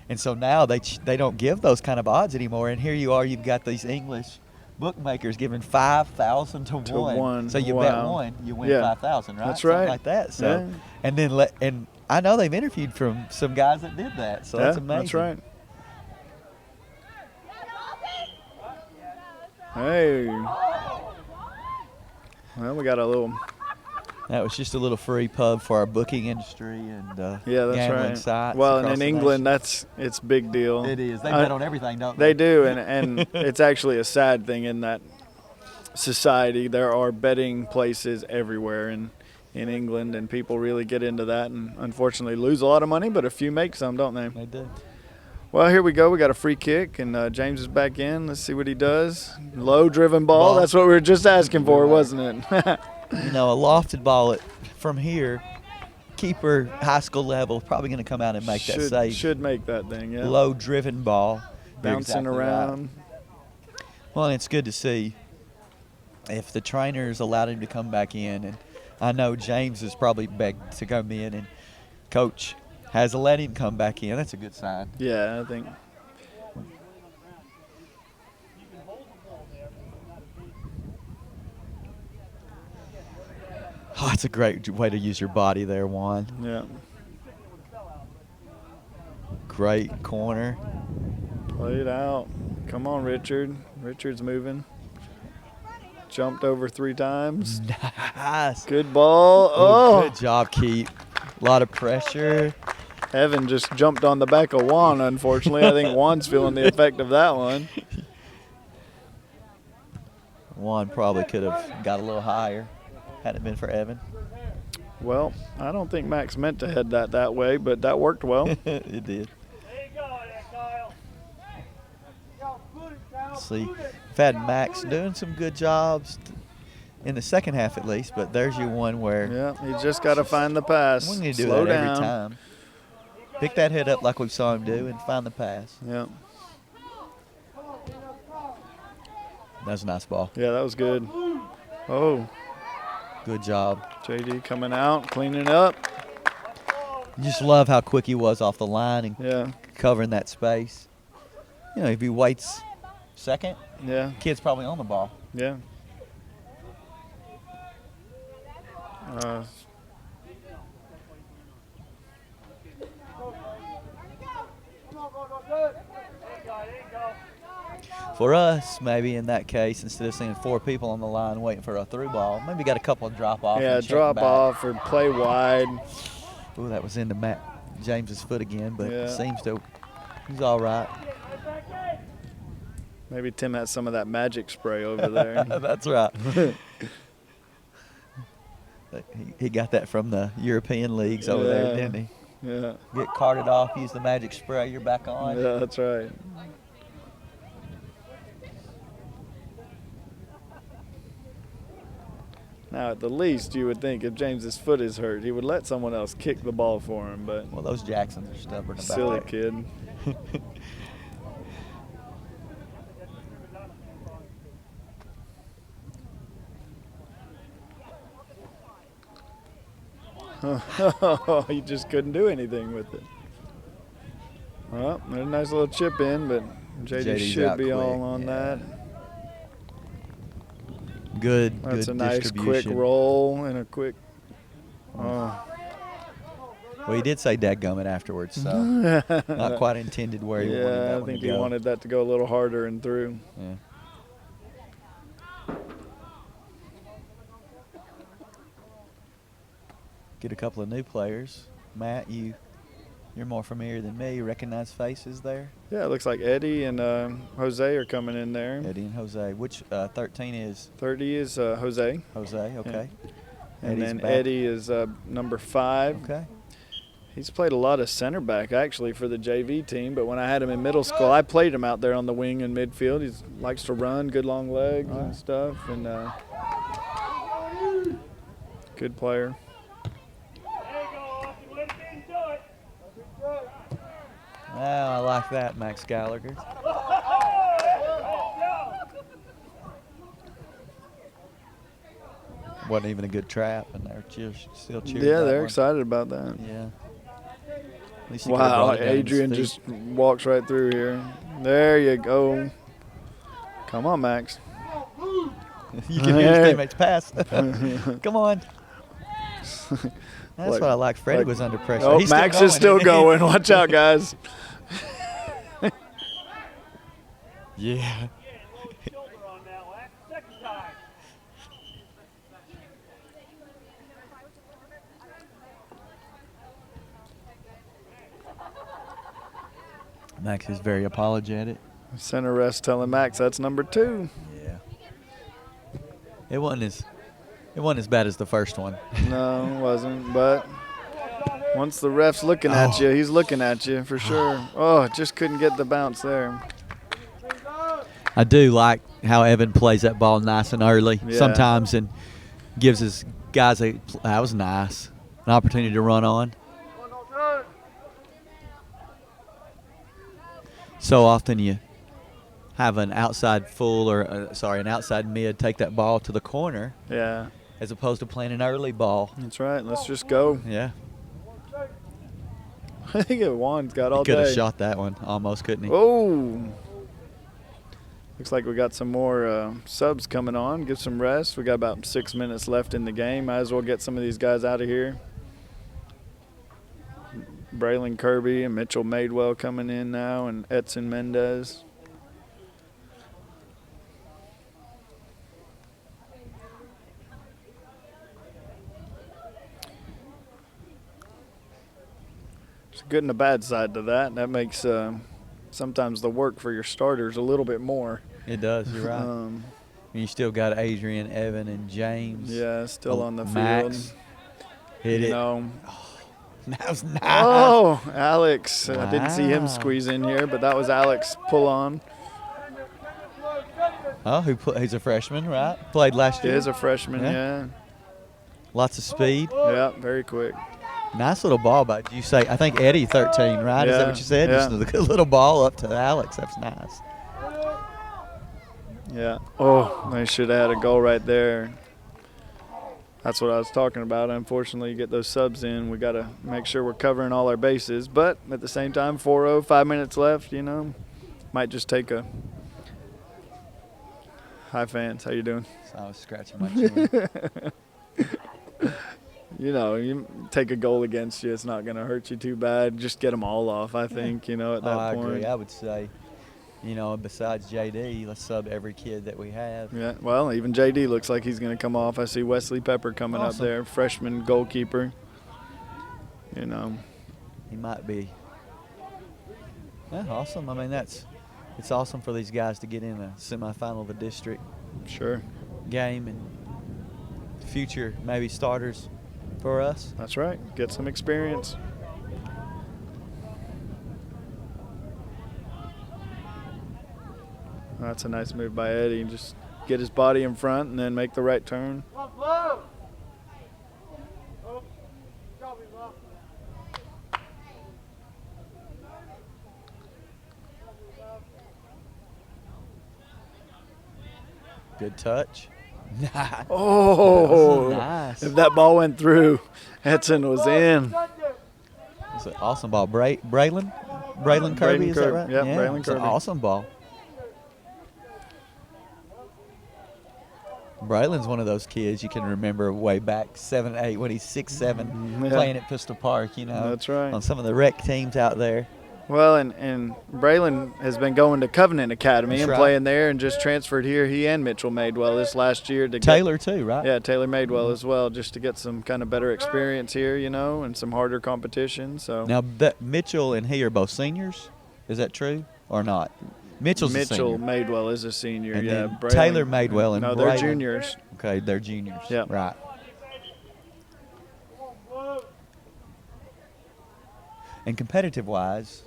[SPEAKER 1] And so now they don't give those kind of odds anymore. And here you are, you've got these English bookmakers giving 5,000 to one. So you bet
[SPEAKER 2] Wow.
[SPEAKER 1] one, you win
[SPEAKER 2] Yeah.
[SPEAKER 1] 5,000, right?
[SPEAKER 2] That's
[SPEAKER 1] Something
[SPEAKER 2] right.
[SPEAKER 1] like that. So,
[SPEAKER 2] Yeah.
[SPEAKER 1] and then and I know they've interviewed from some guys that did that. So that's amazing.
[SPEAKER 2] That's right. Hey. Well, we got a little.
[SPEAKER 1] That was just a little free pub for our booking industry and
[SPEAKER 2] Yeah, that's
[SPEAKER 1] gambling
[SPEAKER 2] right.
[SPEAKER 1] sites.
[SPEAKER 2] Well, and
[SPEAKER 1] across
[SPEAKER 2] in
[SPEAKER 1] the
[SPEAKER 2] England,
[SPEAKER 1] nation.
[SPEAKER 2] it's big deal.
[SPEAKER 1] It is. They bet on everything, don't
[SPEAKER 2] They
[SPEAKER 1] they?
[SPEAKER 2] do, and it's actually a sad thing in that society. There are betting places everywhere in England, and people really get into that and unfortunately lose a lot of money, but a few make some, don't they?
[SPEAKER 1] They do.
[SPEAKER 2] Well, here we go. We got a free kick, and James is back in. Let's see what he does. Low-driven ball. That's what we were just asking for, wasn't it?
[SPEAKER 1] You know, a lofted ball from here, keeper, high school level, probably going to come out and make that save.
[SPEAKER 2] Should make that thing, yeah.
[SPEAKER 1] Low-driven ball. You're
[SPEAKER 2] Bouncing
[SPEAKER 1] exactly
[SPEAKER 2] around.
[SPEAKER 1] right. Well, and it's good to see if the trainers allowed him to come back in. And I know James has probably begged to come in, and Coach has let him come back in. That's a good sign.
[SPEAKER 2] Yeah, I think.
[SPEAKER 1] Oh, it's a great way to use your body there, Juan.
[SPEAKER 2] Yeah.
[SPEAKER 1] Great corner.
[SPEAKER 2] Play it out. Come on, Richard. Richard's moving. Jumped over 3 times.
[SPEAKER 1] Nice.
[SPEAKER 2] Good ball. Oh,
[SPEAKER 1] Good job, Keith. A lot of pressure.
[SPEAKER 2] Evan just jumped on the back of Juan, unfortunately. I think Juan's feeling the effect of that one.
[SPEAKER 1] Juan probably could have got a little higher had it been for Evan.
[SPEAKER 2] Well, I don't think Max meant to head that way, but that worked well.
[SPEAKER 1] It did.
[SPEAKER 3] There you go, Kyle.
[SPEAKER 1] See, we've had Max doing some good jobs in the second half at least, but there's your one where
[SPEAKER 2] Yeah, he just got to find the pass.
[SPEAKER 1] we need to do
[SPEAKER 2] Slow
[SPEAKER 1] that
[SPEAKER 2] down.
[SPEAKER 1] every time. Pick that head up like we saw him do and find the pass.
[SPEAKER 2] Yeah.
[SPEAKER 1] That was a nice ball.
[SPEAKER 2] Yeah, that was good. Oh,
[SPEAKER 1] Good job.
[SPEAKER 2] JD coming out, cleaning up.
[SPEAKER 1] You just love how quick he was off the line and
[SPEAKER 2] Yeah,
[SPEAKER 1] covering that space. You know, if he waits second,
[SPEAKER 2] yeah,
[SPEAKER 1] kid's probably on the ball.
[SPEAKER 2] yeah.
[SPEAKER 1] For us, maybe in that case, instead of seeing 4 people on the line waiting for a through ball, maybe got a couple of drop off.
[SPEAKER 2] Yeah,
[SPEAKER 1] and check
[SPEAKER 2] drop
[SPEAKER 1] back.
[SPEAKER 2] off or play wide.
[SPEAKER 1] Ooh, that was into Matt James's foot again, but
[SPEAKER 2] Yeah.
[SPEAKER 1] it seems to he's all right.
[SPEAKER 2] Maybe Tim has some of that magic spray over there.
[SPEAKER 1] That's right. He got that from the European leagues over there,
[SPEAKER 2] Yeah.
[SPEAKER 1] didn't he?
[SPEAKER 2] Yeah,
[SPEAKER 1] Get carted off, use the magic spray, you're back on.
[SPEAKER 2] yeah, that's right. Now, at the least, you would think if James's foot is hurt, he would let someone else kick the ball for him, but
[SPEAKER 1] Well, those Jacksons are stubborn about
[SPEAKER 2] silly
[SPEAKER 1] it.
[SPEAKER 2] kid. He just couldn't do anything with it. Well, there's a nice little chip in, but JD
[SPEAKER 1] JD's
[SPEAKER 2] should
[SPEAKER 1] out
[SPEAKER 2] be
[SPEAKER 1] quick,
[SPEAKER 2] all on
[SPEAKER 1] yeah.
[SPEAKER 2] that.
[SPEAKER 1] Good,
[SPEAKER 2] That's
[SPEAKER 1] good
[SPEAKER 2] a nice quick
[SPEAKER 1] distribution.
[SPEAKER 2] roll and a quick. Oh,
[SPEAKER 1] Well, he did say dadgummit afterwards, so not quite intended where he wanted
[SPEAKER 2] yeah,
[SPEAKER 1] that
[SPEAKER 2] I
[SPEAKER 1] one
[SPEAKER 2] think
[SPEAKER 1] to
[SPEAKER 2] he
[SPEAKER 1] go.
[SPEAKER 2] wanted that to go a little harder and through.
[SPEAKER 1] Yeah. Get a couple of new players. Matt, you're more familiar than me. You recognize faces there?
[SPEAKER 2] Yeah, it looks like Eddie and Jose are coming in there.
[SPEAKER 1] Eddie and Jose. Which 13 is
[SPEAKER 2] 30 is Jose,
[SPEAKER 1] Jose? Okay.
[SPEAKER 2] and
[SPEAKER 1] Eddie's
[SPEAKER 2] then
[SPEAKER 1] back.
[SPEAKER 2] Eddie is number 5.
[SPEAKER 1] Okay.
[SPEAKER 2] He's played a lot of center back actually for the JV team, but when I had him in middle school, I played him out there on the wing in midfield. He likes to run, good long legs and stuff, and good player.
[SPEAKER 1] Oh, I like that, Max Gallagher. Wasn't even a good trap, and they're still cheering.
[SPEAKER 2] Yeah,
[SPEAKER 1] that
[SPEAKER 2] they're
[SPEAKER 1] one.
[SPEAKER 2] excited about that.
[SPEAKER 1] Yeah. At least he could've
[SPEAKER 2] Wow,
[SPEAKER 1] brought it down his
[SPEAKER 2] Adrian
[SPEAKER 1] feet.
[SPEAKER 2] just walks right through here. There you go. Come on, Max.
[SPEAKER 1] You can hear his teammates pass. Come on. That's what I like. Freddie was under pressure.
[SPEAKER 2] Oh,
[SPEAKER 1] He's
[SPEAKER 2] Max
[SPEAKER 1] still
[SPEAKER 2] is still going. Watch out, guys.
[SPEAKER 1] Yeah.
[SPEAKER 3] Shoulder on that one. Second time.
[SPEAKER 1] Max is very apologetic.
[SPEAKER 2] Center rest telling Max that's number 2.
[SPEAKER 1] Yeah. It wasn't as bad as the first one.
[SPEAKER 2] No, it wasn't. But once the ref's looking at you, he's looking at you for sure. Oh, just couldn't get the bounce there.
[SPEAKER 1] I do like how Evan plays that ball nice and early sometimes and gives his guys that was nice, an opportunity to run on. So often you have an outside full or an outside mid take that ball to the corner.
[SPEAKER 2] Yeah.
[SPEAKER 1] As opposed to playing an early ball.
[SPEAKER 2] That's right. Let's just go.
[SPEAKER 1] Yeah.
[SPEAKER 2] I think Juan's got all
[SPEAKER 1] He could
[SPEAKER 2] day.
[SPEAKER 1] have shot that one almost, couldn't he?
[SPEAKER 2] Oh. Looks like we got some more subs coming on. Give some rest. We got about 6 minutes left in the game. Might as well get some of these guys out of here. Braylon Kirby and Mitchell Madewell coming in now, and Edson Mendez. There's a good and a bad side to that. That makes sometimes the work for your starters a little bit more.
[SPEAKER 1] It does, you're right. You still got Adrian, Evan, and James.
[SPEAKER 2] Yeah, still on the
[SPEAKER 1] Max
[SPEAKER 2] field.
[SPEAKER 1] hit it. That was nice.
[SPEAKER 2] Oh, Alex.
[SPEAKER 1] Wow.
[SPEAKER 2] I didn't see him squeeze in here, but that was Alex pull on.
[SPEAKER 1] Oh, he's a freshman, right? Played last
[SPEAKER 2] He
[SPEAKER 1] year.
[SPEAKER 2] is a freshman, yeah.
[SPEAKER 1] Lots of speed.
[SPEAKER 2] Yeah, very quick.
[SPEAKER 1] Nice little ball by you say. I think Eddie 13, right? Is that what you said?
[SPEAKER 2] Yeah.
[SPEAKER 1] Just a good little ball up to Alex. That's nice.
[SPEAKER 2] Yeah. Oh, they should have had a goal right there. That's what I was talking about. Unfortunately, you get those subs in. We got to make sure we're covering all our bases. But at the same time, 4-0, 5 minutes left, might just take a – hi, fans. How you doing?
[SPEAKER 1] So I was scratching my chin.
[SPEAKER 2] You take a goal against you, it's not going to hurt you too bad. Just get them all off, I think, at that
[SPEAKER 1] I
[SPEAKER 2] point.
[SPEAKER 1] agree. I would say, besides JD, let's sub every kid that we have.
[SPEAKER 2] Yeah, well, even JD looks like he's going to come off. I see Wesley Pepper coming up there, freshman goalkeeper.
[SPEAKER 1] He might be. Yeah, awesome. I mean, it's awesome for these guys to get in a semifinal of a district game and future maybe starters for us.
[SPEAKER 2] That's right. Get some experience. That's a nice move by Eddie. Just get his body in front and then make the right turn.
[SPEAKER 1] Good touch.
[SPEAKER 2] Oh,
[SPEAKER 1] nice.
[SPEAKER 2] If that ball went through, Edson was in.
[SPEAKER 1] It's an awesome ball. Braylon Kirby, is that right?
[SPEAKER 2] Yeah, Braylon
[SPEAKER 1] it's
[SPEAKER 2] Kirby.
[SPEAKER 1] an awesome ball. Braylon's one of those kids you can remember way back 7, 8 when he's 6'7", playing at Pistol Park.
[SPEAKER 2] That's right.
[SPEAKER 1] On some of the rec teams out there.
[SPEAKER 2] Well, and Braylon has been going to Covenant Academy
[SPEAKER 1] That's
[SPEAKER 2] and
[SPEAKER 1] right.
[SPEAKER 2] playing there, and just transferred here. He and Mitchell Madewell this last year to
[SPEAKER 1] Taylor too, right?
[SPEAKER 2] Yeah, Taylor Madewell as well, just to get some kind of better experience here, and some harder competition. So
[SPEAKER 1] Now Mitchell and he are both seniors. Is that true or not? Mitchell
[SPEAKER 2] Madewell is a senior.
[SPEAKER 1] And
[SPEAKER 2] yeah,
[SPEAKER 1] then
[SPEAKER 2] Braylon,
[SPEAKER 1] Taylor Madewell and
[SPEAKER 2] no, they're
[SPEAKER 1] Braylon.
[SPEAKER 2] juniors.
[SPEAKER 1] Okay, they're juniors.
[SPEAKER 2] Yeah,
[SPEAKER 1] right. And competitive-wise,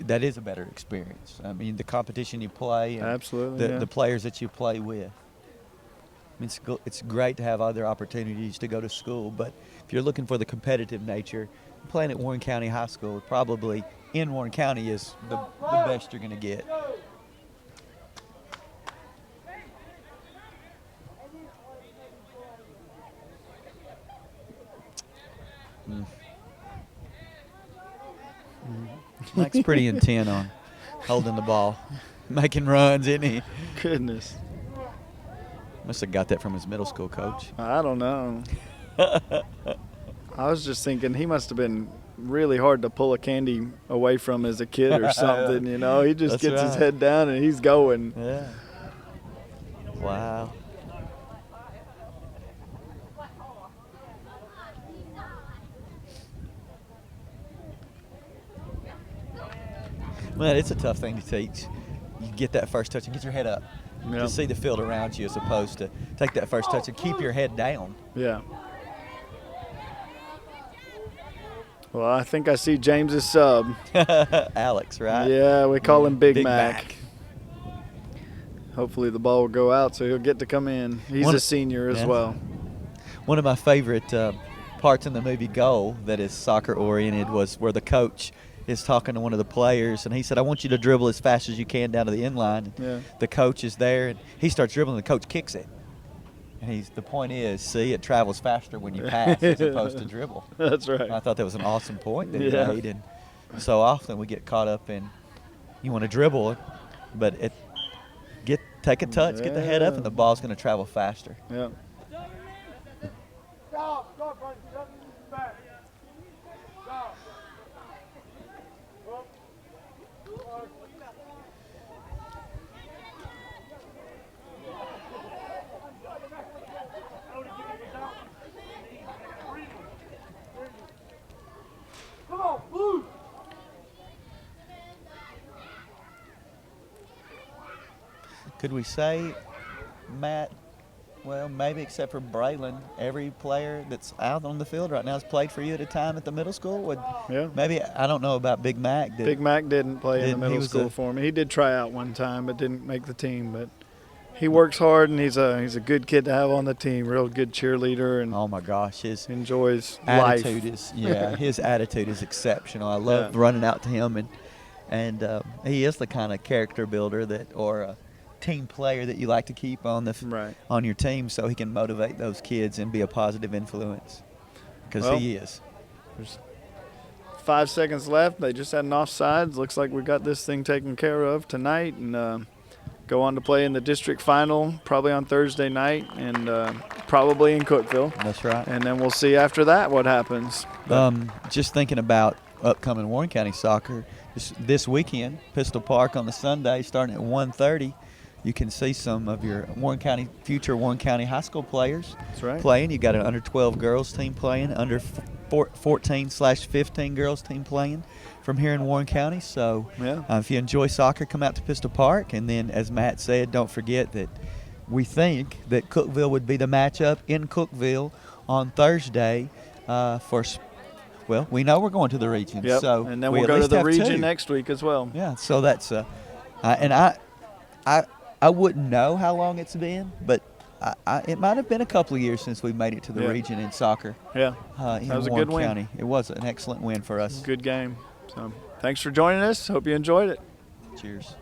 [SPEAKER 1] that is a better experience. I mean, the competition you play, and
[SPEAKER 2] Absolutely,
[SPEAKER 1] the players that you play with. I mean, it's great to have other opportunities to go to school, but if you're looking for the competitive nature, playing at Warren County High School, probably in Warren County, is the best you're going to get. Mike's pretty intent on holding the ball, making runs, isn't he?
[SPEAKER 2] Goodness.
[SPEAKER 1] Must have got that from his middle school coach.
[SPEAKER 2] I don't know. I was just thinking he must have been really hard to pull a candy away from as a kid or something, you know. He just
[SPEAKER 1] That's
[SPEAKER 2] gets his
[SPEAKER 1] right.
[SPEAKER 2] head down and he's going.
[SPEAKER 1] Yeah. Wow. Well, it's a tough thing to teach. You get that first touch and get your head up.
[SPEAKER 2] Yeah.
[SPEAKER 1] To see the field around you as opposed to take that first touch and keep your head down.
[SPEAKER 2] Yeah. Well, I think I see James's sub.
[SPEAKER 1] Alex, right?
[SPEAKER 2] Yeah, we call him Big,
[SPEAKER 1] Big
[SPEAKER 2] Mac. Hopefully the ball will go out so he'll get to come in. He's a senior as well.
[SPEAKER 1] One of my favorite parts in the movie Goal that is soccer oriented was where the coach is talking to one of the players, and he said, I want you to dribble as fast as you can down to the end line.
[SPEAKER 2] Yeah.
[SPEAKER 1] The coach is there, and he starts dribbling, and the coach kicks it. And the point is, see, it travels faster when you pass as opposed to dribble.
[SPEAKER 2] That's right.
[SPEAKER 1] And I thought that was an awesome point that he
[SPEAKER 2] Yeah.
[SPEAKER 1] made. And so often we get caught up in, you want to dribble, but take a touch, get the head up, and the ball's going to travel faster.
[SPEAKER 2] Yeah.
[SPEAKER 3] Stop, stop, buddy. Stop, back. Stop. Come on, Blue.
[SPEAKER 1] Could we say, Matt, well, maybe except for Braylon, every player that's out on the field right now has played for you at a time at the middle school?
[SPEAKER 2] Yeah.
[SPEAKER 1] Maybe, I don't know about Big Mac.
[SPEAKER 2] Big Mac didn't play in the
[SPEAKER 1] He
[SPEAKER 2] middle
[SPEAKER 1] was
[SPEAKER 2] school for me. He did try out one time but didn't make the team. But he works hard, and he's a good kid to have on the team. Real good cheerleader, and
[SPEAKER 1] Oh my gosh, his
[SPEAKER 2] enjoys
[SPEAKER 1] attitude
[SPEAKER 2] life.
[SPEAKER 1] his attitude is exceptional. I love running out to him, and he is the kind of character builder or a team player that you like to keep on on your team, so he can motivate those kids and be a positive influence. Because he is.
[SPEAKER 2] There's 5 seconds left. They just had an offsides. Looks like we got this thing taken care of tonight, and go on to play in the district final probably on Thursday night, and probably in Cookeville.
[SPEAKER 1] That's right.
[SPEAKER 2] And then we'll see after that what happens.
[SPEAKER 1] Just thinking about upcoming Warren County soccer this weekend, Pistol Park on the Sunday, starting at 1:30. You can see some of your future Warren County high school players playing. You got an under 12 girls team playing, under 14/15 girls team playing from here in Warren County. So if you enjoy soccer, come out to Pistol Park. And then, as Matt said, don't forget that we think that Cookeville would be the matchup in Cookeville on Thursday we know we're going to the region.
[SPEAKER 2] Yep.
[SPEAKER 1] So
[SPEAKER 2] and then
[SPEAKER 1] we
[SPEAKER 2] we'll
[SPEAKER 1] at
[SPEAKER 2] go to
[SPEAKER 1] least
[SPEAKER 2] the
[SPEAKER 1] have
[SPEAKER 2] region
[SPEAKER 1] two.
[SPEAKER 2] next week as well.
[SPEAKER 1] Yeah, so that's and I wouldn't know how long it's been, but it might have been a couple of years since we made it to the region in soccer.
[SPEAKER 2] Yeah,
[SPEAKER 1] in
[SPEAKER 2] that was a
[SPEAKER 1] Warren
[SPEAKER 2] good win.
[SPEAKER 1] County. It was an excellent win for us.
[SPEAKER 2] Good game. So thanks for joining us. Hope you enjoyed it.
[SPEAKER 1] Cheers.